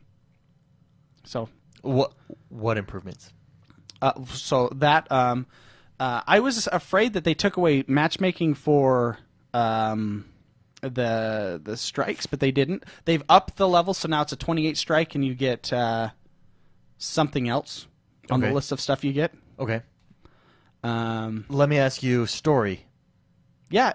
So, what improvements? so that I was afraid that they took away matchmaking for the strikes, but they didn't. They've upped the level, so now it's a 28 strike, and you get something else on the Okay. list of stuff you get. Okay. Um, Let me ask you story. yeah,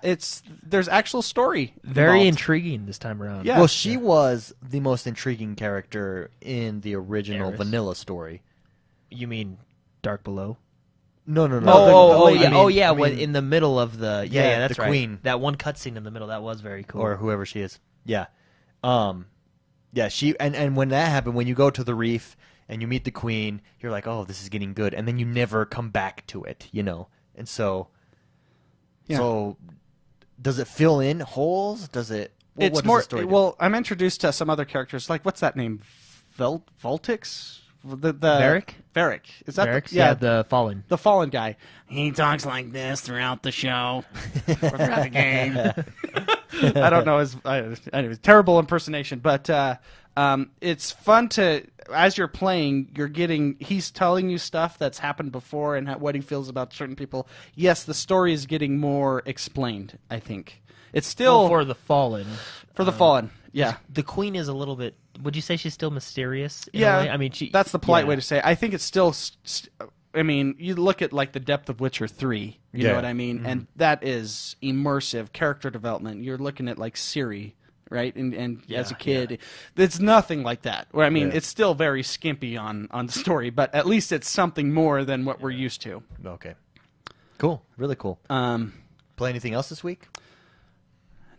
there's actual story. Very involved. intriguing this time around. Yeah. Well, she was the most intriguing character in the original Eris. vanilla story. You mean Dark Below? No. the lady. Yeah. I mean, When in the middle of the Yeah, that's the right. queen. That one cutscene in the middle that was very cool. or whoever she is. Yeah. Yeah, she and when that happened, when you go to the reef and you meet the queen, you're like, "Oh, this is getting good." And then you never come back to it, you know. And so does it fill in holes? Does it It's what does more the story do? well. I'm introduced to some other characters. Like what's that name? Voltix. The Varric? Varric. Is that Barracks? the, yeah the Fallen. the fallen guy? He talks like this throughout the show or throughout the game. I don't know his anyways, terrible impersonation, but it's fun to as you're playing, he's telling you stuff that's happened before and what he feels about certain people. Yes, the story is getting more explained. I think it's still for the Fallen. for the fallen. Yeah. The queen is a little bit. Would you say she's still mysterious? In Yeah, a way? I mean, that's the polite yeah. way to say it. I think it's still. I mean, you look at like the depth of Witcher 3. You know Yeah. what I mean, and that is immersive character development. You're looking at like Ciri, right? And as a kid, it's nothing like that. Where I mean, Yeah. it's still very skimpy on the story, but at least it's something more than what we're used to. Okay. Cool. Really cool. Play anything else this week?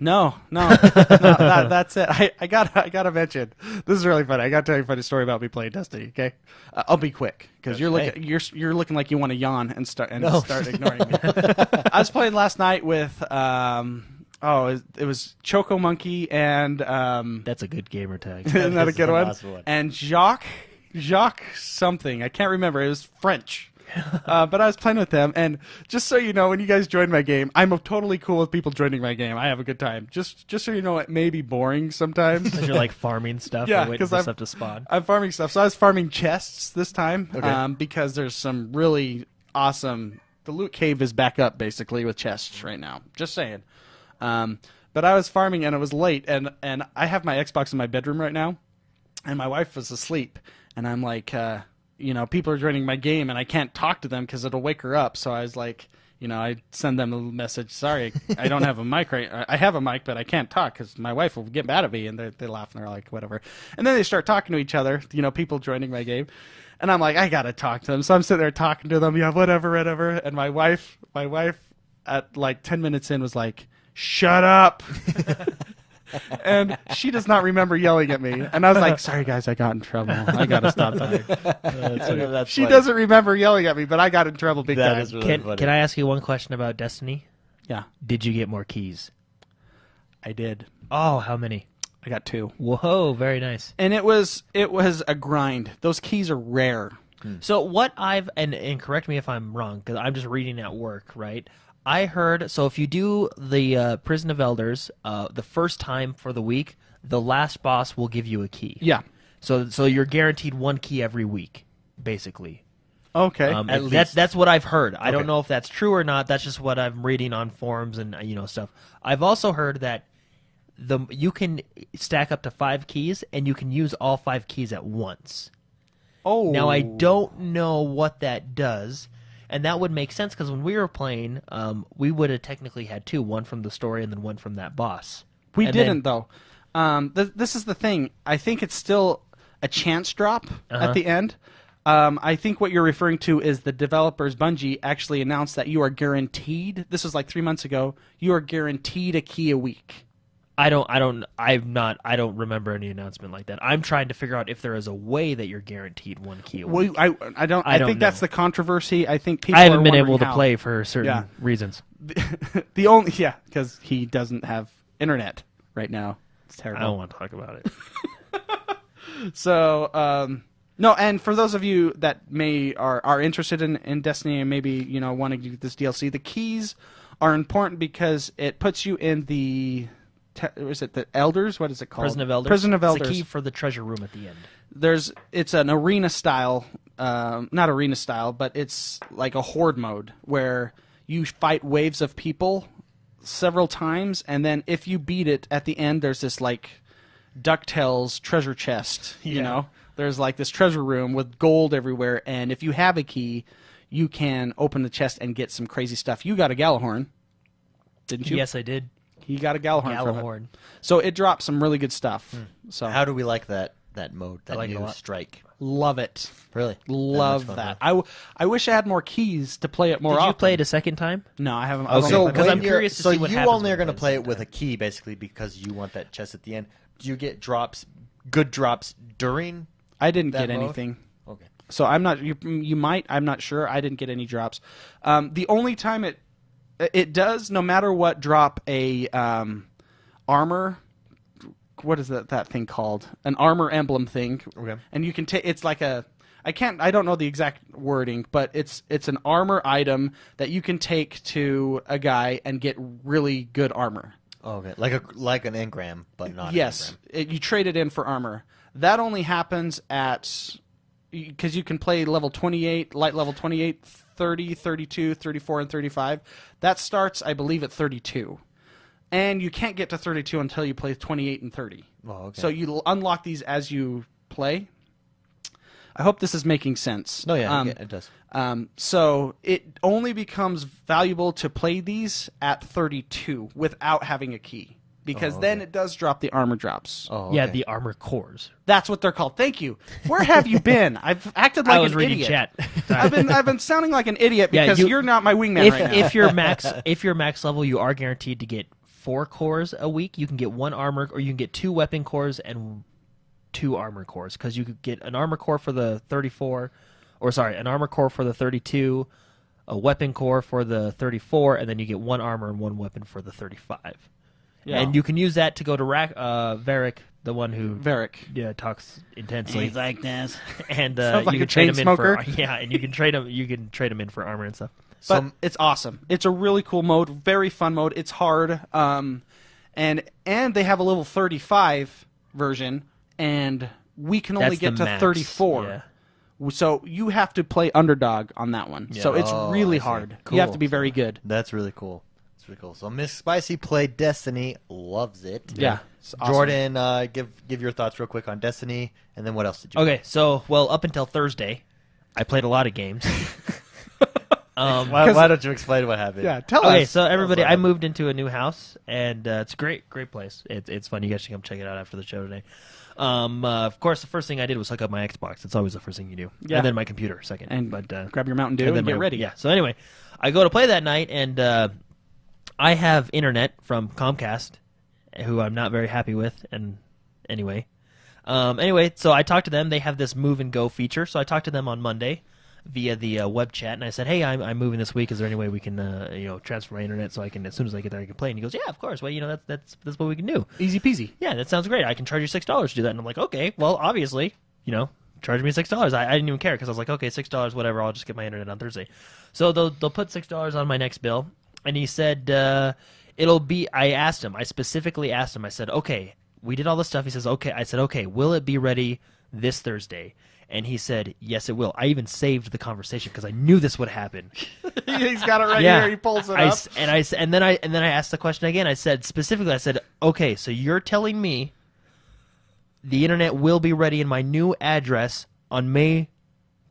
No, that's it. I gotta mention. This is really funny. I gotta tell you a funny story about me playing Destiny. Okay, I'll be quick because you're looking you're looking like you want to yawn and start ignoring me. I was playing last night with it was Choco Monkey and That's a good gamer tag. isn't that a is good the one? last one. And Jacques something. I can't remember. It was French. But I was playing with them, and just so you know, when you guys join my game, I'm totally cool with people joining my game. I have a good time. Just so you know, it may be boring sometimes. Because you're like farming stuff Yeah, and waiting 'cause for I'm- stuff to spawn. I'm farming stuff. So I was farming chests this time Okay. because there's some really awesome. The loot cave is back up basically with chests right now. Just saying. But I was farming and it was late, and I have my Xbox in my bedroom right now, and my wife was asleep, and I'm like, people are joining my game, and I can't talk to them because it'll wake her up. So I was like, I send them a message. Sorry, I don't have a mic right. I have a mic, but I can't talk because my wife will get mad at me, and they laugh and they're like, whatever. And then they start talking to each other. People joining my game, and I'm like, I gotta talk to them. So I'm sitting there talking to them. Yeah, whatever. And my wife, at like 10 minutes in was like, shut up. And she does not remember yelling at me. And I was like, sorry, guys, I got in trouble. I got to stop talking. That's She funny. doesn't remember yelling at me, but I got in trouble big That time. is really funny. Can I ask you one question about Destiny? Yeah, Did you get more keys? I did. Oh, how many? I got 2. Whoa, very nice. And it was a grind. Those keys are rare. So what I've and correct me if I'm wrong because I'm just reading at work, right? I heard so if you do the Prison of Elders the first time for the week, the last boss will give you a key. Yeah. So you're guaranteed 1 key every week, basically. Okay. At least. That's what I've heard. I don't Okay. know if that's true or not. That's just what I'm reading on forums and stuff. I've also heard that you can stack up to 5 keys and you can use all 5 keys at once. oh. Now I don't know what that does, and that would make sense because when we were playing, we would have technically had 2, one from the story and then one from that boss. We And didn't though. This is the thing. I think it's still a chance drop at the end. I think what you're referring to is the developers, Bungie, actually announced that you are guaranteed. This was like 3 months ago. You are guaranteed a key a week. I don't remember any announcement like that. I'm trying to figure out if there is a way that you're guaranteed one key a week. Well, I don't think know. that's the controversy. I think people I haven't are been wondering able to how. play for certain reasons. The only because he doesn't have internet right now. It's terrible. I don't want to talk about it. So no, and for those of you that are interested in Destiny and maybe wanting to get this DLC, the keys are important because it puts you in the is it the Elders? What is it called? Prison of Elders. Prison of Elders. It's the key for the treasure room at the end. It's an arena style, not arena style, but it's like a horde mode where you fight waves of people several times, and then if you beat it at the end, there's this like DuckTales treasure chest. There's like this treasure room with gold everywhere, and if you have a key, you can open the chest and get some crazy stuff. You got a Galahorn, didn't you? Yes, I did. He got a Galahorn. Galahorn. So it dropped some really good stuff. So How do we like that mode? That like it a new lot. strike. love it. Really? Love much fun, that. huh? I wish I had more keys to play it more Did often. you play it a second time? No, I haven't. Okay. So Because when I'm curious to so see what you happens only when are going to you play play it with a key, basically, because you want that chest at the end. Do you get good drops during? I didn't that get mode? anything. Okay. So I'm not. You might. I'm not sure. I didn't get any drops. The only time it does, no matter what, drop a armor. What is that thing called? An armor emblem thing. Okay. And you can take. It's like a. I don't know the exact wording, but it's an armor item that you can take to a guy and get really good armor. Oh, okay. Like an engram, but not Yes, an engram. you trade it in for armor. That only happens because you can play level 28, light level 28, 30, 32, 34, and 35. That starts, I believe, at 32. And you can't get to 32 until you play 28 and 30. Oh, okay. So you unlock these as you play. I hope this is making sense. No, yeah, it does. So it only becomes valuable to play these at 32 without having a key. Because then it does drop the armor drops. Oh, okay. Yeah, the armor cores. That's what they're called. Thank you. Where have you been? I've acted like I was an reading idiot. chat. I've been sounding like an idiot Yeah, because you're not my wingman right now. If you're max level, you are guaranteed to get 4 cores a week. You can get 1 armor, or you can get 2 weapon cores and 2 armor cores, because you could get an armor core for the 34, or sorry, an armor core for the 32, a weapon core for the 34, and then you get 1 armor and 1 weapon for the 35. Yeah. And you can use that to go to Varric, the one who talks intensely. He's like this. And Sounds like you a can trade chain him in smoker. for and you can trade him. You can trade him in for armor and stuff. But it's awesome. It's a really cool mode, very fun mode. It's hard, and they have a level 35 version, and we can only That's get the to max, 34. yeah. So you have to play underdog on that one. So it's Oh, really I see. hard. Cool. You have to be very good. That's really cool. It's really cool. So MrMcspicey played Destiny, loves it. Yeah. It's awesome. Jordan, give your thoughts real quick on Destiny, and then what else did you? Okay, so up until Thursday, I played a lot of games. Why don't you explain what happened? Yeah, tell Okay, us. so everybody, Tell us I what moved into a new house, and it's a great place. It's fun. You guys should come check it out after the show today. Of course, the first thing I did was hook up my Xbox. It's always the first thing you do. Yeah. And then my computer second. And but grab your Mountain Dew and get ready. Yeah. So anyway, I go to play that night, and I have internet from Comcast, who I'm not very happy with. And anyway, so I talked to them. They have this move and go feature. So I talked to them on Monday via the web chat, and I said, "Hey, I'm moving this week. Is there any way we can transfer my internet so I can, as soon as I get there, I can play?" And he goes, "Yeah, of course. Well, that's what we can do." Easy peasy. Yeah, that sounds great. I can charge you $6 to do that. And I'm like, okay, well, obviously, charge me $6. I didn't even care, because I was like, okay, $6, whatever. I'll just get my internet on Thursday. So they'll put $6 on my next bill, and he said it'll be. I specifically asked him. I said, okay, we did all this stuff. He says, okay. I said, okay, will it be ready this Thursday? And he said, yes, it will. I even saved the conversation because I knew this would happen. He's got it right here. He pulls it up. And then I asked the question again. I said, okay, so you're telling me the internet will be ready in my new address on May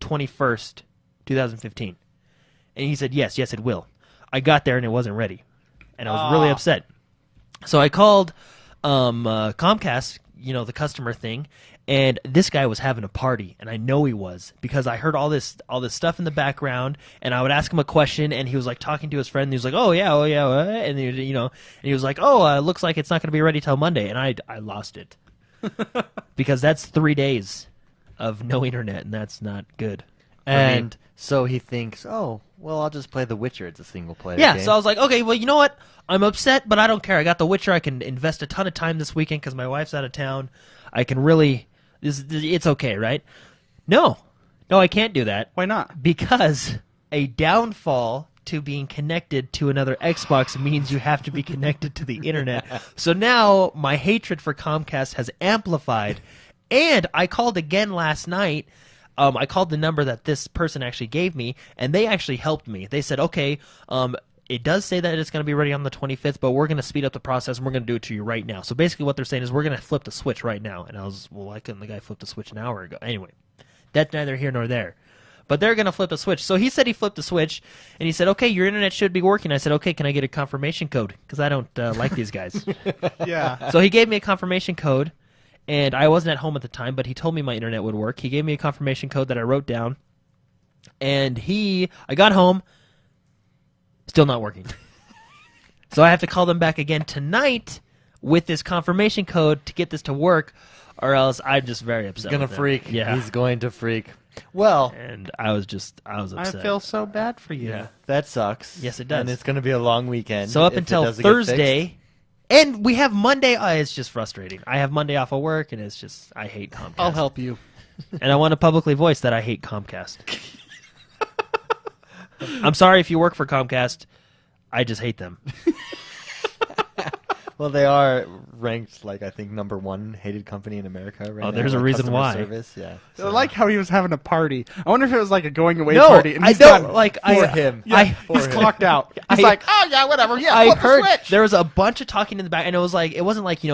21st, 2015. And he said, yes, it will. I got there and it wasn't ready. And I was really upset. So I called Comcast, the customer thing, and this guy was having a party, and I know he was because I heard all this stuff in the background, and I would ask him a question, and he was like talking to his friend, and he was like, oh yeah, what? And and he was like, oh, looks like it's not going to be ready till Monday, and I lost it because that's 3 days of no internet, and that's not good. And so he thinks, oh, well, I'll just play The Witcher. It's a single-player game. Yeah, so I was like, okay, well, you know what? I'm upset, but I don't care. I got The Witcher. I can invest a ton of time this weekend because my wife's out of town. I can really... It's okay, right? No, I can't do that. Why not? Because a downfall to being connected to another Xbox means you have to be connected to the internet. So now my hatred for Comcast has amplified, and I called again last night. I called the number that this person actually gave me, and they actually helped me. They said, okay, it does say that it's going to be ready on the 25th, but we're going to speed up the process, and we're going to do it to you right now. So basically what they're saying is we're going to flip the switch right now. And I was, well, why couldn't the guy flip the switch an hour ago? Anyway, that's neither here nor there. But they're going to flip the switch. So he said he flipped the switch, and he said, okay, your internet should be working. I said, okay, can I get a confirmation code? Because I don't like these guys. Yeah. So he gave me a confirmation code, and I wasn't at home at the time, but he told me my internet would work. He gave me a confirmation code that I wrote down, and I got home, still not working. So I have to call them back again tonight with this confirmation code to get this to work, or else I'm just very upset. He's going to with freak. them. Yeah. He's going to freak. Well, And I was upset. I feel so bad for you. Yeah. that sucks. Yes, it does. And it's going to be a long weekend. So up if it until doesn't get fixed. Thursday, and we have Monday. It's just frustrating. I have Monday off of work, and it's just I hate Comcast. I'll help you. And I want to publicly voice that I hate Comcast. I'm sorry if you work for Comcast. I just hate them. Well, they are ranked, like, I think, #1 hated company in America right now. there's a like reason customer why. Service. Yeah. I like how he was having a party. I wonder if it was like a going away No, party. And I he's don't done. like for him. Yeah, he's clocked out. He's I- like, oh yeah, whatever. Yeah, I flip the heard switch. there was a bunch of talking in the back, and it wasn't like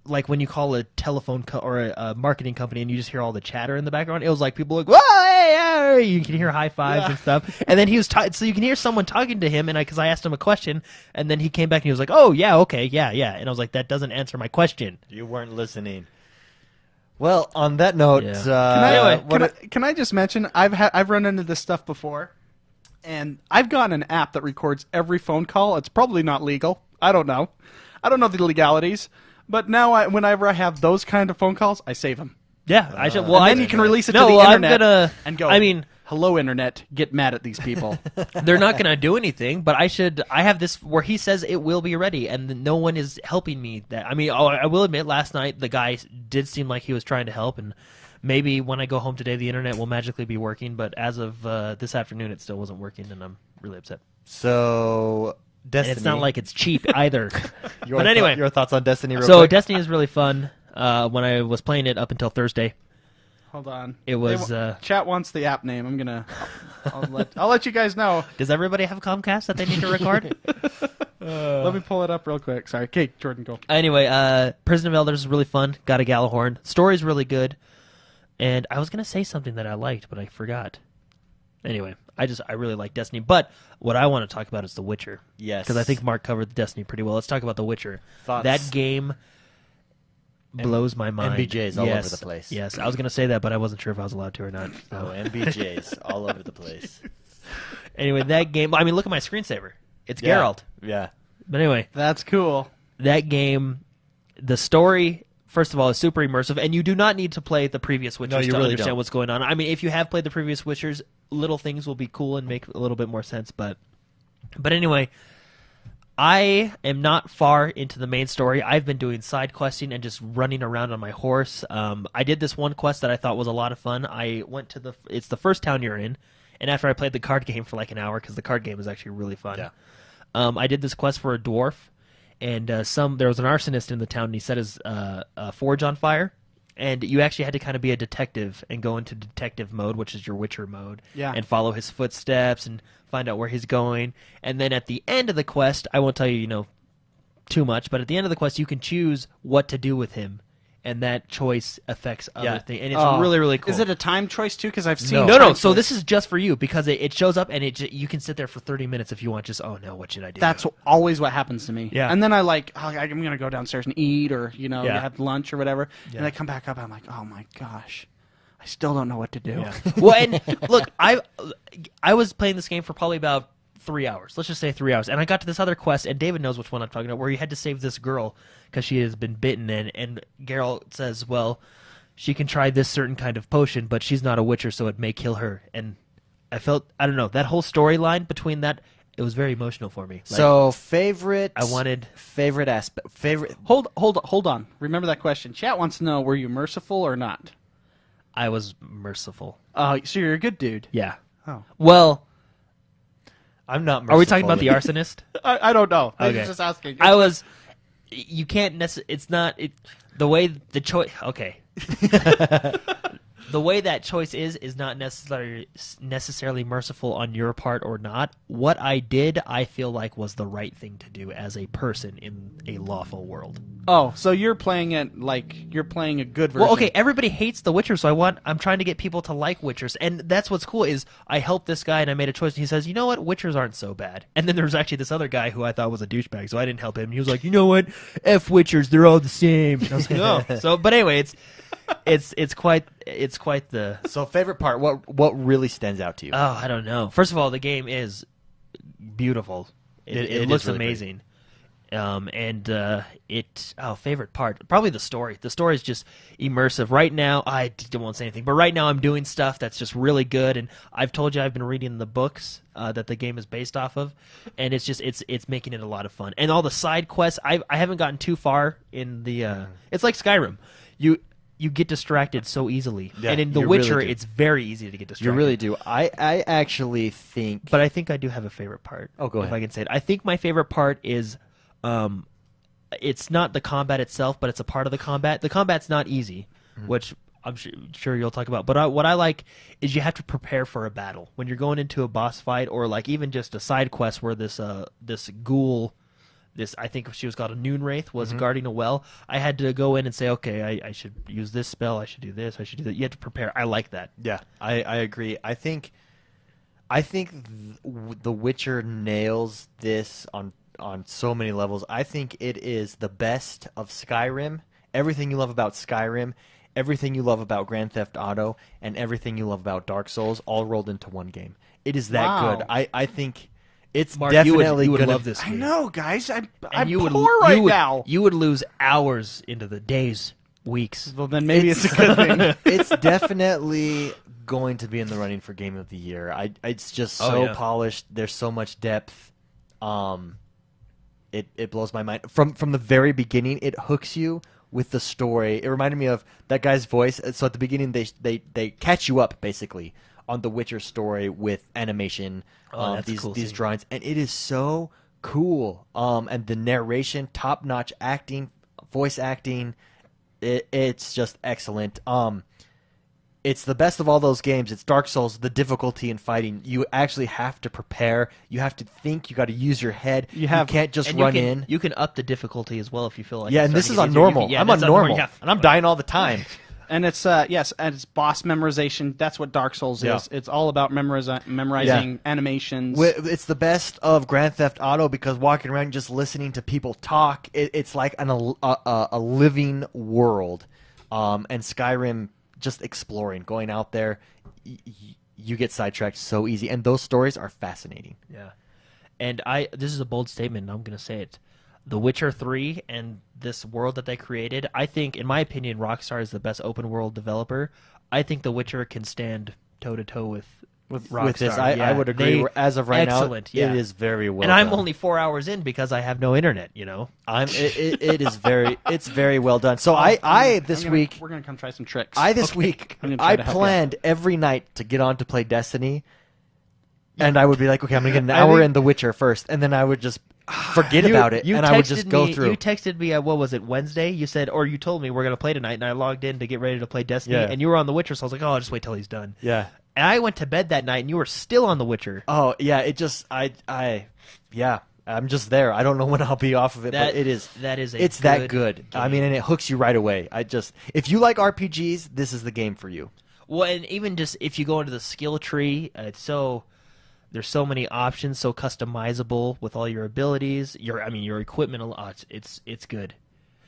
like when you call a telephone or a marketing company and you just hear all the chatter in the background. It was like people like, whoa, hey, you can hear high fives and stuff. And then he was so you can hear someone talking to him, and because I asked him a question, and then he came back and he was like, oh yeah, okay, yeah, and I was like, that doesn't answer my question. You weren't listening. Well, on that note, Yeah. Can I just mention I've run into this stuff before, and I've gotten an app that records every phone call. It's probably not legal. I don't know the legalities. But now, whenever I have those kind of phone calls, I save them. Yeah, I should. Well, And then I, you can release it no, to the well, internet I'm gonna, and go, I mean, hello, internet, get mad at these people. they're not going to do anything, but I have this where he says it will be ready, and no one is helping me. I will admit, last night the guy did seem like he was trying to help, and maybe when I go home today, the internet will magically be working, but as of this afternoon, it still wasn't working, and I'm really upset. So, Destiny. And it's not like it's cheap either. Your but anyway, your thoughts on Destiny real so quick? Destiny is really fun. When I was playing it up until Thursday, Hold on. It was, chat wants the app name. I'm gonna. I'll let you guys know. does everybody have Comcast that they need to record? Let me pull it up real quick. Sorry, Kate, Jordan, go. Anyway, Prison of Elders is really fun. Got a Galahorn. Story's really good. And I was gonna say something that I liked, but I forgot. Anyway, I really like Destiny. But what I want to talk about is The Witcher. Yes. Because I think Mark covered Destiny pretty well. Let's talk about The Witcher. Thoughts? That game blows my mind. MBJs all over the place. Yes, I was gonna say that, but I wasn't sure if I was allowed to or not. Oh, MBJs all over the place. Anyway, that game. I mean, look at my screensaver. It's Yeah. Geralt. Yeah. But anyway, That's cool. that game, the story, first of all, is super immersive, and you do not need to play the previous Witchers you to really understand don't. what's going on. I mean, if you have played the previous Witchers, little things will be cool and make a little bit more sense. But anyway, I am not far into the main story. I've been doing side questing and just running around on my horse. I did this one quest that I thought was a lot of fun. I went to it's the first town you're in, and after I played the card game for like an hour, because the card game is actually really fun. Yeah. I did this quest for a dwarf, and there was an arsonist in the town, and he set his forge on fire, and you actually had to kind of be a detective and go into detective mode, which is your Witcher mode, Yeah. and follow his footsteps and find out where he's going. And then at the end of the quest, I won't tell you, too much, but at the end of the quest, you can choose what to do with him. and that choice affects other Yeah. things, and it's really, really cool. Is it a time choice too? Because I've seen No. time So choice. this is just for you because it shows up and you can sit there for 30 minutes if you want. Just what should I do? That's always what happens to me. Yeah. And then I'm gonna go downstairs and eat, or Yeah. have lunch or whatever. Yeah. And I come back up, I'm like, oh my gosh, I still don't know what to do. Yeah. Well, and look, I was playing this game for probably about 3 hours. Let's just say 3 hours, and I got to this other quest, and David knows which one I'm talking about, where you had to save this girl because she has been bitten, and Geralt says, well, she can try this certain kind of potion, but she's not a witcher, so it may kill her. And I don't know, that whole storyline between that, it was very emotional for me. Like, So favorite aspect. Hold on. Remember that question. Chat wants to know: were you merciful or not? I was merciful. Oh, so you're a good dude. Yeah. Oh, Well, I'm not. are we talking about merciful. the arsonist? I don't know. I Okay. was just asking. I was. You can't necessarily. It's not. The way the choice. Okay. The way that choice is not necessarily merciful on your part or not. What I did, I feel like, was the right thing to do as a person in a lawful world. Oh, so you're playing it like you're playing a good version. Well, okay, everybody hates The Witcher, so I'm trying to get people to like Witchers, and that's what's cool is I helped this guy and I made a choice, and he says, you know what, Witchers aren't so bad. And then there was actually this other guy who I thought was a douchebag, so I didn't help him. He was like, you know what, F Witchers, they're all the same. And I was like, oh. So, but anyway, it's quite the. So favorite part. What really stands out to you? Oh, I don't know. First of all, the game is beautiful. It is looks really amazing. Favorite part, probably the story. The story is just immersive. Right now, I won't say anything, but right now I'm doing stuff that's just really good, and I've told you I've been reading the books that the game is based off of, and it's making it a lot of fun. And all the side quests, I haven't gotten too far in the. It's like Skyrim. You get distracted so easily, Yeah, and in The you really Witcher, do. it's very easy to get distracted. You really do. I actually think. But I think I do have a favorite part. Oh, go If ahead. I can say it. I think my favorite part is, it's not the combat itself, but it's a part of the combat. The combat's not easy, which I'm sure you'll talk about. But what I like is you have to prepare for a battle. When you're going into a boss fight or like even just a side quest where this ghoul, I think she was called a Noon Wraith, was guarding a well. I had to go in and say, okay, I should use this spell, I should do this, I should do that. You have to prepare. I like that. Yeah, I agree. I think The Witcher nails this on so many levels. I think it is the best of Skyrim. Everything you love about Skyrim, everything you love about Grand Theft Auto, and everything you love about Dark Souls all rolled into one game. It is that Wow. good. I think it's Mark, definitely you would gonna love this I game. know, guys. I'm And you poor right now. You would lose hours into the days, weeks. Well, then maybe it's a good thing. It's definitely going to be in the running for Game of the Year. It's just Oh, so yeah. polished. There's so much depth. It blows my mind. From the very beginning, it hooks you with the story. It reminded me of that guy's voice. So at the beginning, they catch you up basically on the Witcher story with animation. Oh, that's a these cool these scene. drawings, and it is so cool. And the narration, top notch acting, voice acting. It's just excellent. It's the best of all those games. It's Dark Souls. The difficulty in fighting, you actually have to prepare. You have to think. You got to use your head. You can't just And run in. You can up the difficulty as well if you feel like. Yeah, it's and this starting is to on get easier. normal. Yeah, I'm on that's normal, yeah. and I'm dying all the time. And it's and it's boss memorization. That's what Dark Souls Yeah. is. It's all about memorizing animations. It's the best of Grand Theft Auto because walking around just listening to people talk, it's like a living world. And Skyrim, just exploring, going out there, you get sidetracked so easy. And those stories are fascinating. Yeah, and this is a bold statement, and I'm going to say it. The Witcher 3 and this world that they created, I think, in my opinion, Rockstar is the best open world developer. I think The Witcher can stand toe to toe with Rockstar. With this, I would agree. As of right excellent, now, yeah. it is very well And I'm done. only 4 hours in because I have no internet. You know, It is it's very well done. So I this week we're gonna come try some tricks. this week I'm gonna try I to help you. planned every night to get on to play Destiny, and I would be like, okay, I'm gonna get an I hour think- in The Witcher first, and then I would just forget about it, and I would just go through. You texted me at, what was it, Wednesday? You said, or you told me we're going to play tonight, and I logged in to get ready to play Destiny, Yeah. and you were on The Witcher, so I was like, oh, I'll just wait till he's done. Yeah. And I went to bed that night, and you were still on The Witcher. Oh yeah, it just yeah. I'm just there. I don't know when I'll be off of it, but it is. It's that good. game. I mean, and it hooks you right away. If you like RPGs, this is the game for you. Well, and even just if you go into the skill tree, there's so many options, so customizable with all your abilities, your equipment. A lot. It's good.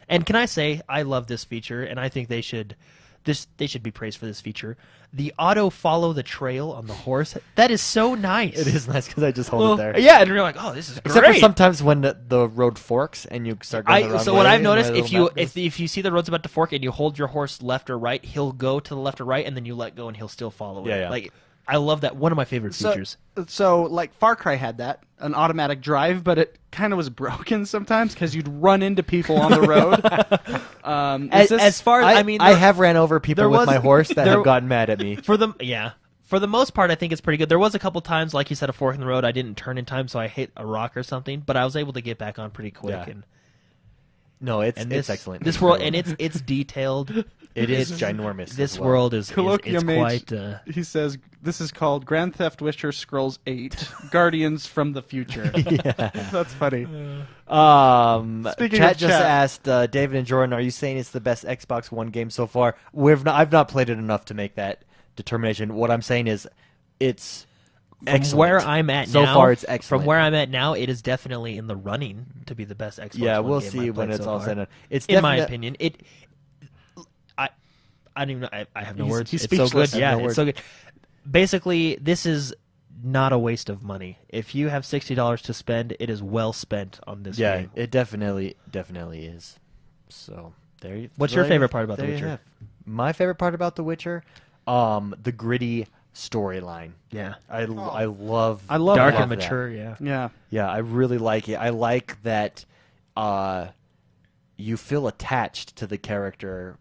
And can I say I love this feature, and I think they should be praised for this feature. The auto follow the trail on the horse. That is so nice. It is nice because I just hold it there. Yeah, and you're like, oh, this is Except great. for sometimes when the road forks and you start going the wrong So way, what I've and noticed, my if little map you goes- if you see the road's about to fork and you hold your horse left or right, he'll go to the left or right, and then you let go and he'll still follow it. Yeah. Like, I love that. One of my favorite features. So, like, Far Cry had that, an automatic drive, but it kind of was broken sometimes because you'd run into people on the road. As far as I have ran over people there with was- my horse that there- have gotten mad at me. For the most part, I think it's pretty good. There was a couple times, like you said, a fork in the road. I didn't turn in time, so I hit a rock or something. But I was able to get back on pretty quick. Yeah. And No, it's this excellent. This world, and it's detailed. It is ginormous. This as well. world is Colloquium it's Mage, quite. he says, this is called Grand Theft Witcher Scrolls 8, Guardians from the Future. That's funny. Speaking Chat of just chat. asked David and Jordan, "Are you saying it's the best Xbox One game so far?" I've not played it enough to make that determination. What I'm saying is, it's From excellent. where I'm at so now, far, it's excellent. From where I'm at now, it is definitely in the running to be the best Xbox yeah, One we'll game see I've when played it's so all far. said and done. It's In my definite- opinion, I don't even know. I have no He's- words. he's It's so speechless. good. I have Yeah, no it's so good. Basically, this is not a waste of money. If you have $60 to spend, it is well spent on this Yeah, game. it definitely is. So there you. What's your favorite part about The there you Witcher? have. My favorite part about The Witcher, the gritty storyline. Yeah. I love Dark that. and mature, yeah. Yeah. Yeah, I really like it. I like that you feel attached to the character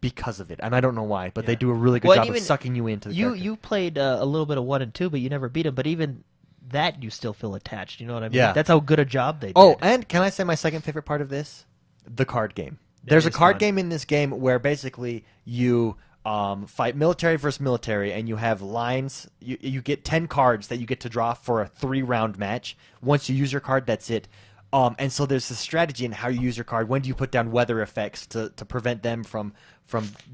because of it, and I don't know why, but they do a really good Well, job of even sucking you into the character. You played a little bit of 1 and 2, but you never beat him. But even that, you still feel attached. You know what I mean? Yeah. That's how good a job they did. Oh, and can I say my second favorite part of this? The card game. There's a is card fun. game in this game where basically you fight military versus military, and you have lines. You get 10 cards that you get to draw for a 3-round match. Once you use your card, that's it. And so there's this strategy in how you use your card. When do you put down weather effects to prevent them from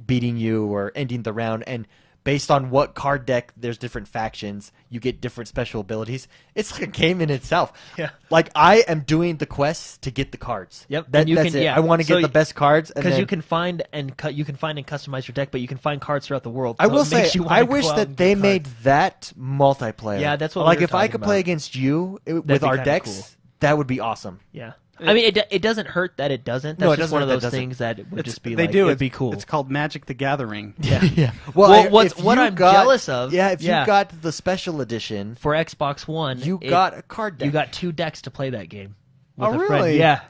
beating you or ending the round? And based on what card deck, there's different factions. You get different special abilities. It's like a game in itself. Yeah. Like, I am doing the quests to get the cards. Yep. That, And you that's can- it. yeah. I want to So get the best cards. Because you can find and customize your deck, but you can find cards throughout the world. I so will it makes say, you wanna I go wish out that and they get made cards. that multiplayer. Yeah, that's what we like were if I talking could play about. against you with be our kinda decks, cool. that would be awesome. Yeah. I mean, it doesn't hurt that it doesn't. That's No, it just doesn't one of hurt those that it things that would just be they like, do. it'd be cool. It's called Magic the Gathering. Yeah. Yeah. Well, if what you I'm jealous of- Yeah, if yeah. you got the special edition, For Xbox One, you got a card deck. You got 2 decks to play that game. Oh, With a friend. really? Yeah.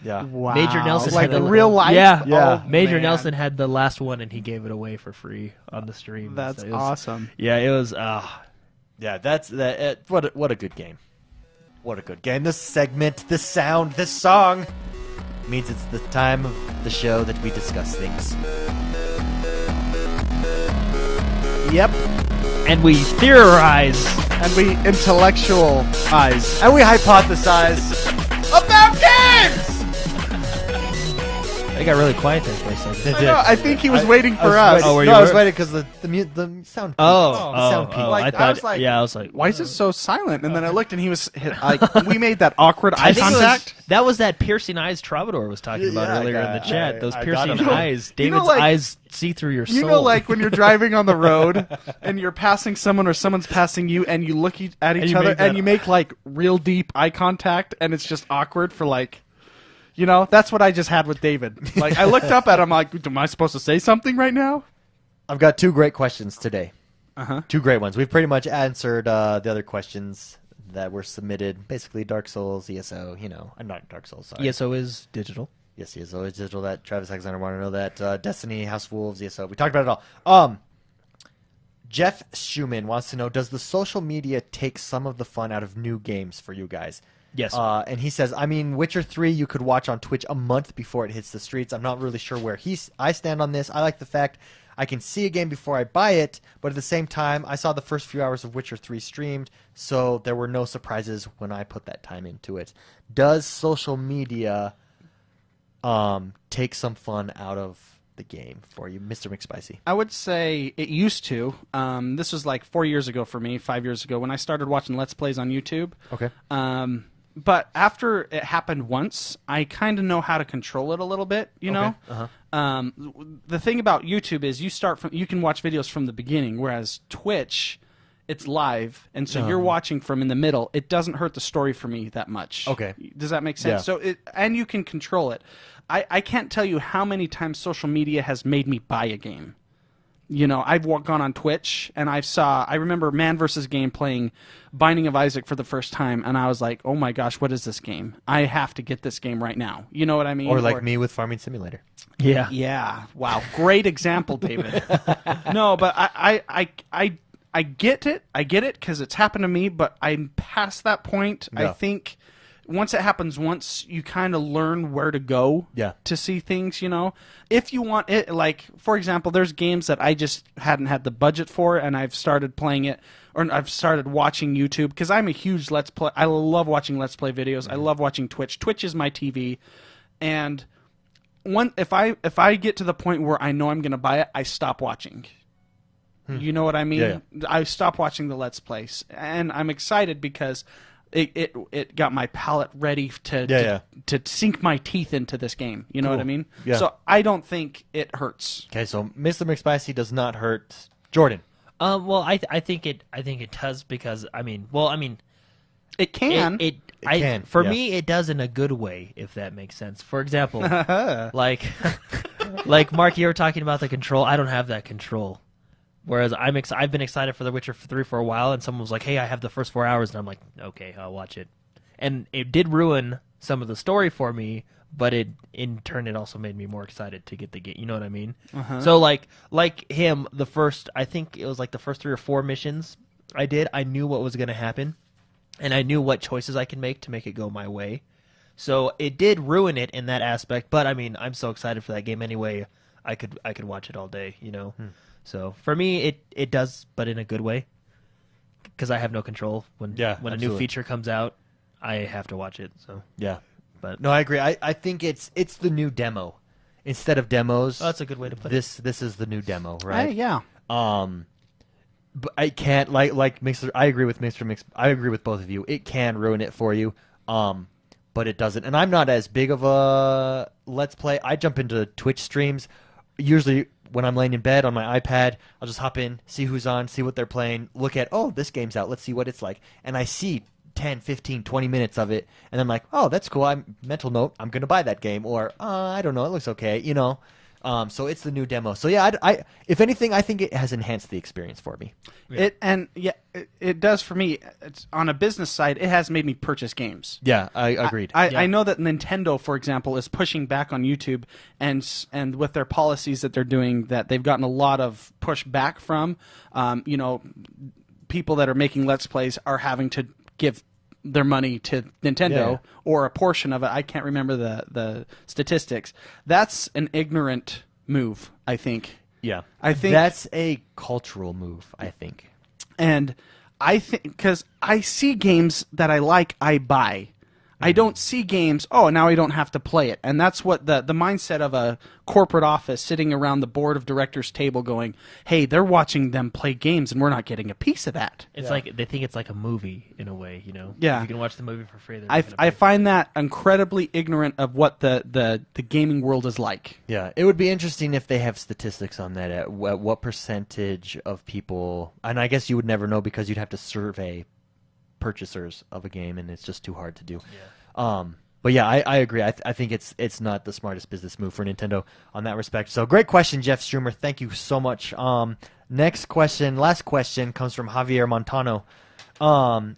Yeah. Wow. Major Nelson like had the real life. Yeah. Yeah. Oh, Major man. Nelson had the last one, and he gave it away for free on the stream. That's So it was- awesome. Yeah, it was. Yeah, that's that. What a good game. What a good game. This segment, this sound, this song means it's the time of the show that we discuss things. Yep. And we theorize. And we intellectualize. And we hypothesize about games. It got really quiet there for a second. I know, I think he was waiting for us. Waiting, Oh, were no, you I was were- waiting because the sound. peaked. Oh, The sound peaked. Like, I I thought. was like, yeah, I was like, Why is it so silent? And then I looked, and he was like, we made that awkward eye I think it was- contact. that was that piercing eyes Troubadour was talking about Yeah, earlier in I the chat. got- Those I piercing got him. eyes. You know, David's like- eyes see through your soul. You know, like when you're driving on the road and you're passing someone or someone's passing you, and you look at each you other make that- and you make like real deep eye contact, and it's just awkward for like, you know, that's what I just had with David. Like I looked up at him, like, am I supposed to say something right now? I've got 2 great questions today. Uh-huh. 2 great ones. We've pretty much answered the other questions that were submitted. Basically, Dark Souls, ESO. You know, not Dark Souls. Sorry. ESO is digital. Yes, ESO is digital. That Travis Alexander wanted to know that. Destiny, House of Wolves, ESO. We talked about it all. Jeff Schumann wants to know: does the social media take some of the fun out of new games for you guys? Yes. And he says, I mean, Witcher 3 you could watch on Twitch a month before it hits the streets. I'm not really sure where I stand on this. I like the fact I can see a game before I buy it, but at the same time, I saw the first few hours of Witcher 3 streamed, so there were no surprises when I put that time into it. Does social media take some fun out of the game for you, Mr. McSpicy? I would say it used to. This was like 4 years ago for me, 5 years ago, when I started watching Let's Plays on YouTube. Okay. But after it happened once, I kind of know how to control it a little bit, you know? Uh-huh. The thing about YouTube is you can watch videos from the beginning, whereas Twitch, it's live, and so you're watching from in the middle. It doesn't hurt the story for me that much. Okay. Does that make sense? Yeah. And you can control it. I can't tell you how many times social media has made me buy a game. You know, I've gone on Twitch, and I remember Man vs. Game playing Binding of Isaac for the first time, and I was like, oh my gosh, what is this game? I have to get this game right now. You know what I mean? Or like me with Farming Simulator. Yeah. Yeah. Wow. Great example, David. No, but I get it. I get it because it's happened to me, but I'm past that point. Yeah. I think once it happens once, you kind of learn where to go to see things, you know. If you want it, like, for example, there's games that I just hadn't had the budget for, and I've started playing it, or I've started watching YouTube, because I'm a huge Let's Play. I love watching Let's Play videos. I love watching Twitch. Twitch is my TV, and if I get to the point where I know I'm going to buy it, I stop watching. You know what I mean? Yeah. I stop watching the Let's Plays, and I'm excited because it got my palate ready to sink my teeth into this game. You know what I mean? Yeah. So I don't think it hurts. Okay, so Mr. McSpicy does not hurt Jordan. Well, I think it does because It can. It can, for yeah. me it does in a good way, if that makes sense. For example, like Mark, you were talking about the control. I don't have that control. Whereas I've been excited for The Witcher 3 for a while, and someone was like, "Hey, I have the first 4 hours," and I'm like, "Okay, I'll watch it." And it did ruin some of the story for me, but in turn it also made me more excited to get the game. You know what I mean? So like him, I think it was like the first 3 or 4 missions I did, I knew what was going to happen, and I knew what choices I could make to make it go my way. So it did ruin it in that aspect, but I mean, I'm so excited for that game anyway. I could watch it all day, you know. So for me, it does, but in a good way, because I have no control when a new absolutely. feature comes out. I have to watch it. So Yeah. but No, I agree. I think it's the new demo. Instead of demos, that's a good way to put it. this is the new demo, right? Yeah. But I can't like Mixer. I agree with Mr. Mix. I agree with both of you. It can ruin it for you, but it doesn't. And I'm not as big of a Let's Play. I jump into Twitch streams usually when I'm laying in bed on my iPad. I'll just hop in, see who's on, see what they're playing, look at, oh, this game's out. Let's see what it's like. And I see 10, 15, 20 minutes of it, and I'm like, oh, that's cool. Mental note, I'm going to buy that game. Or, I don't know, it looks okay, you know. So it's the new demo. So yeah, I if anything, I think it has enhanced the experience for me. It does for me. It's, on a business side, it has made me purchase games. Yeah, I agreed. I know that Nintendo, for example, is pushing back on YouTube, and with their policies that they're doing, that they've gotten a lot of pushback from. You know, people that are making Let's Plays are having to give their money to Nintendo or a portion of it. I can't remember the statistics. That's an ignorant move, I think. Yeah, I think that's a cultural move, I think. And I think because I see games that I like, I buy. I don't see games, oh, now I don't have to play it. And that's what the mindset of a corporate office sitting around the board of directors table going, hey, they're watching them play games and we're not getting a piece of that. It's like they think it's like a movie in a way, you know. Yeah. If you can watch the movie for free. I find that incredibly ignorant of what the gaming world is like. Yeah, it would be interesting if they have statistics on that. At what percentage of people, and I guess you would never know because you'd have to survey purchasers of a game, and it's just too hard to do. But yeah, I agree. I think it's not the smartest business move for Nintendo on that respect. So great question, Jeff Strumer. Thank you so much. Next question, last question, comes from Javier Montano.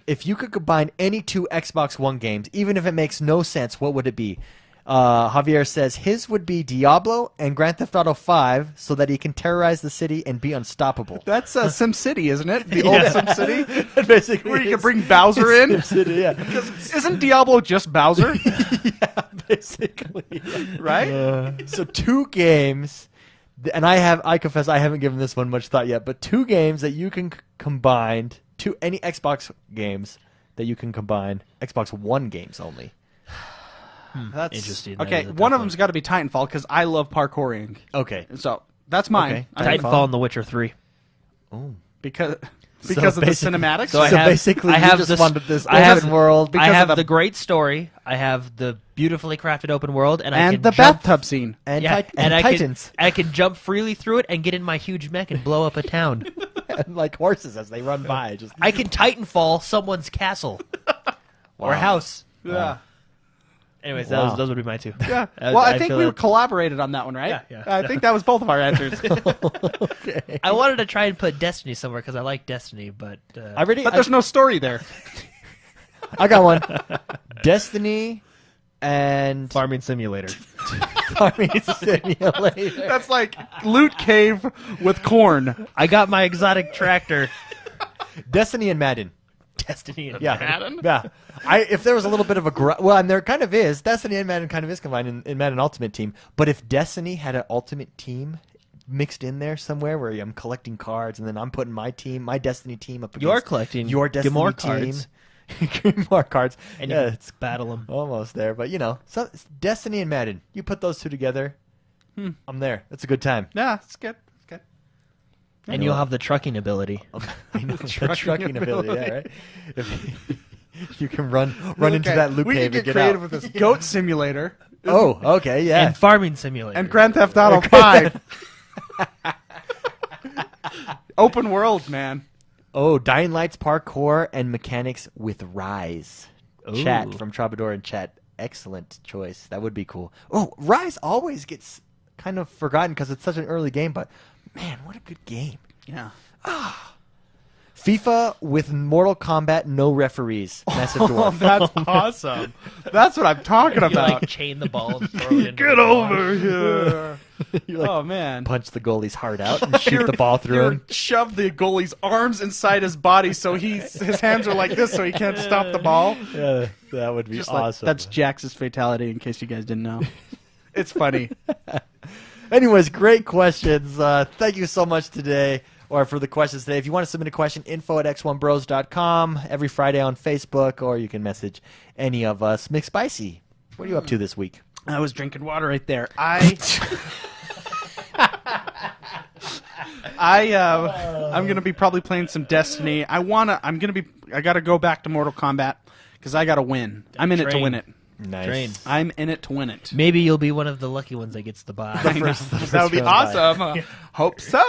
If you could combine any 2 Xbox One games, even if it makes no sense, what would it be? Javier says his would be Diablo and Grand Theft Auto 5 so that he can terrorize the city and be unstoppable. That's SimCity, isn't it? The old SimCity? Basically, Where you can bring Bowser in? SimCity, yeah. Isn't Diablo just Bowser? Yeah, basically. Right? So 2 games And I confess I haven't given this one much thought yet, but 2 games that you can combine, any Xbox games that you can combine, Xbox One games only. That's Interesting. That Okay, is a one tough of them's got to be Titanfall because I love parkouring. Okay. So that's mine. Okay. Titanfall and The Witcher 3. Oh. Because of the basically- cinematics. So basically, I you have just this, wanted this I have open world. I have of the the- great story. I have the beautifully crafted open world, and I and can the jump, bathtub scene. and, yeah, and I Titans. Can, I can jump freely through it and get in my huge mech and blow up a town. And like horses as they run by. Just I can Titanfall someone's castle or house. Yeah. Anyways, Wow. those would be my 2. Yeah. Well, I think feel we that- collaborated on that one, right? Yeah. I think that was both of our answers. okay. I wanted to try and put Destiny somewhere because I like Destiny, but But there's no story there. I got one. Destiny and Farming Simulator. Farming Simulator. That's like Loot Cave with corn. I got my exotic tractor. Destiny and Madden. Destiny and Yeah. Madden? Yeah. If there was a little bit of a well, and there kind of is. Destiny and Madden kind of is combined in Madden Ultimate Team. But if Destiny had an Ultimate Team mixed in there somewhere where I'm collecting cards and then I'm putting my Destiny team up against You're collecting your Destiny Gamor team. cards. More cards. and Yeah, you it's battle them. almost there. But, so Destiny and Madden. You put those 2 together, I'm there. It's a good time. Yeah, it's good. It's good. And you'll have the trucking ability. I know, the trucking ability, yeah, right? If you can run into Okay, that loop we cave can and get get creative out. with this goat simulator Oh, okay, yeah. And Farming Simulator. and Grand Theft Auto 5. Open world, man. Oh, Dying Light's parkour and mechanics with Rise. Chat Ooh. from Troubadour and Chat. Excellent choice. That would be cool. Oh, Rise always gets kind of forgotten because it's such an early game, but man, what a good game. Yeah. FIFA with Mortal Kombat, no referees. Massive Oh, Dwarf. that's awesome. That's what I'm talking you about. like chain the ball and throw it into Get the ball. over here. You like Oh, man. punch the goalie's heart out and shoot the ball through him. Shove the goalie's arms inside his body so his hands are like this so he can't stop the ball. Yeah, that would be Just like- awesome. that's Jax's fatality, in case you guys didn't know. It's funny. Anyways, great questions. Thank you so much today, or for the questions today. If you want to submit a question, info@XoneBros.com, every Friday on Facebook, or you can message any of us. McSpicy, what are you up to this week? I was drinking water right there. I'm gonna be probably playing some Destiny. I gotta go back to Mortal Kombat because I gotta win. I'm in it to Train. win it. Nice. Train. I'm in it to win it. Maybe you'll be one of the lucky ones that gets the buy. I know. That would be round awesome. Hope so.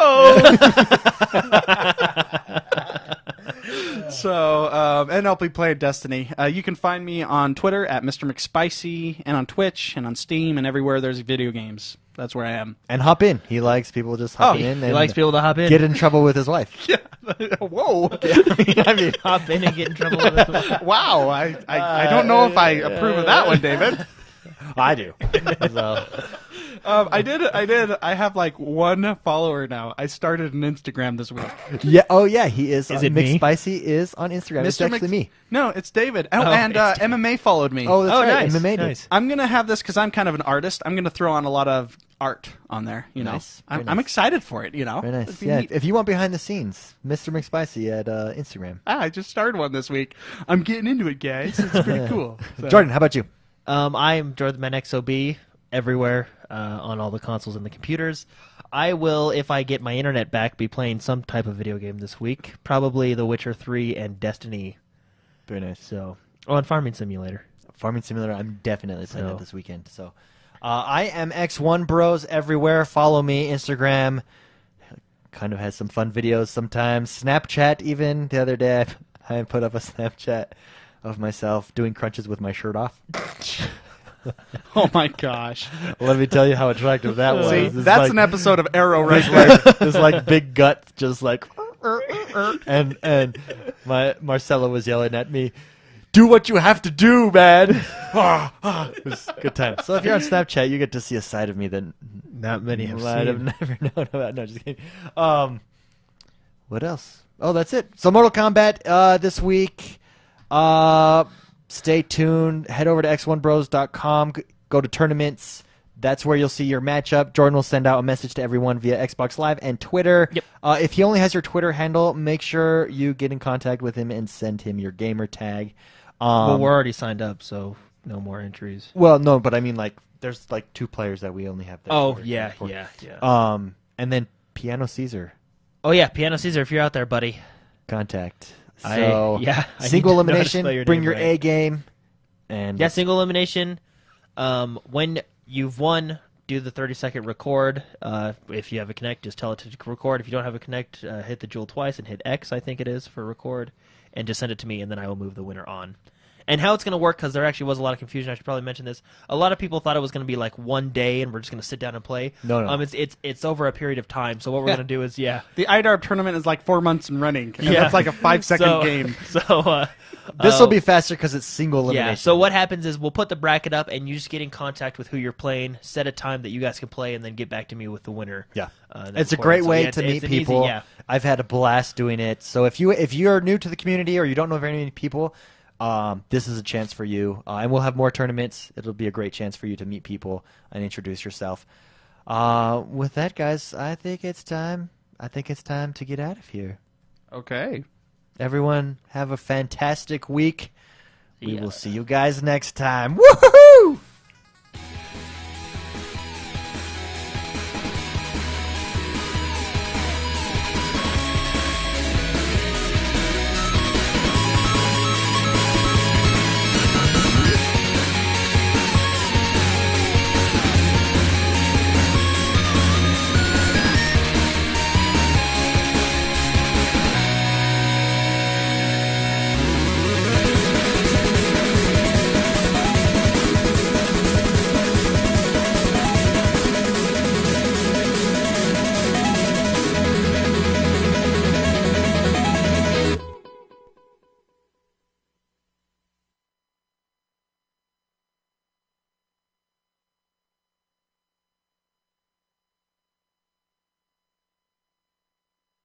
So, and I'll be playing Destiny. You can find me on Twitter at MrMcSpicey, and on Twitch, and on Steam, and everywhere there's video games. That's where I am. And hop in. He likes people just hopping in He and likes people to hop in. get in trouble with his wife. Yeah. Whoa. I mean, hop in and get in trouble with it. Wow. I don't know if I approve of that one, David. I do. So, I did. I have like 1 follower now. I started an Instagram this week. yeah. Oh, yeah. He is. Is it me? McSpicy is on Instagram. It's actually me. No, it's David. Oh, Oh, and it's MMA followed me. Oh, that's Oh, right. nice. MMA did. Nice. I'm gonna have this because I'm kind of an artist. I'm gonna throw on a lot of art on there. You know, Nice. Very I'm nice. excited for it. You know, Very nice. It'd be Yeah. neat. If you want behind the scenes, Mr. McSpicy at Instagram. I just started one this week. I'm getting into it, guys. It's pretty cool. So- Jordan, how about you? I am Jordtheman XOB everywhere on all the consoles and the computers. I will, if I get my internet back, be playing some type of video game this week. Probably The Witcher 3 and Destiny. Very nice. So, and Farming Simulator. Farming Simulator, I'm definitely playing So- that this weekend. So, I am XoneBros everywhere. Follow me, Instagram. Kind of has some fun videos sometimes. Snapchat, even the other day, I put up a Snapchat of myself doing crunches with my shirt off. Oh my gosh. Let me tell you how attractive that was. See, It's that's like, an episode of Arrow right It's there. like this like big gut, just like, and my Marcella was yelling at me. Do what you have to do, man. It was a good time. So if you're on Snapchat, you get to see a side of me that Not many have might have seen. never known about. No, just kidding. What else? Oh, that's it. So Mortal Kombat this week. Stay tuned. Head over to x1bros.com. Go to tournaments. That's where you'll see your matchup. Jordan will send out a message to everyone via Xbox Live and Twitter. Yep. If he only has your Twitter handle, make sure you get in contact with him and send him your gamer tag. Well, we're already signed up, so no more entries. Well, no, but I mean, like, there's like 2 players that we only have. That Oh, Twitter yeah, for. yeah. And then Piano Caesar. Oh, yeah, Piano Caesar, if you're out there, buddy. Contact. I So, need single to know how to elimination, spell your bring name your right. A game. And Yeah, single elimination. When you've won, do the 30-second record. If you have a Connect, just tell it to record. If you don't have a Connect, hit the jewel twice and hit X, I think it is, for record. And just send it to me, and then I will move the winner on. And how it's going to work, because there actually was a lot of confusion. I should probably mention this. A lot of people thought it was going to be like one day, and we're just going to sit down and play. No. It's over a period of time. So what we're going to do is, The IDARB tournament is like 4 months in running. And Yeah. that's like a 5-second game. So this will be faster because it's single elimination. yeah. So what happens is we'll put the bracket up, and you just get in contact with who you're playing, set a time that you guys can play, and then get back to me with the winner. Yeah. That's It's a important. great So, way yeah, to it's meet an easy- people. yeah. I've had a blast doing it. So if you're new to the community or you don't know very many people, this is a chance for you. And we'll have more tournaments. It'll be a great chance for you to meet people and introduce yourself. With that, guys, I think it's time to get out of here. Okay. Everyone, have a fantastic week. We Yeah. will see you guys next time. Woohoo!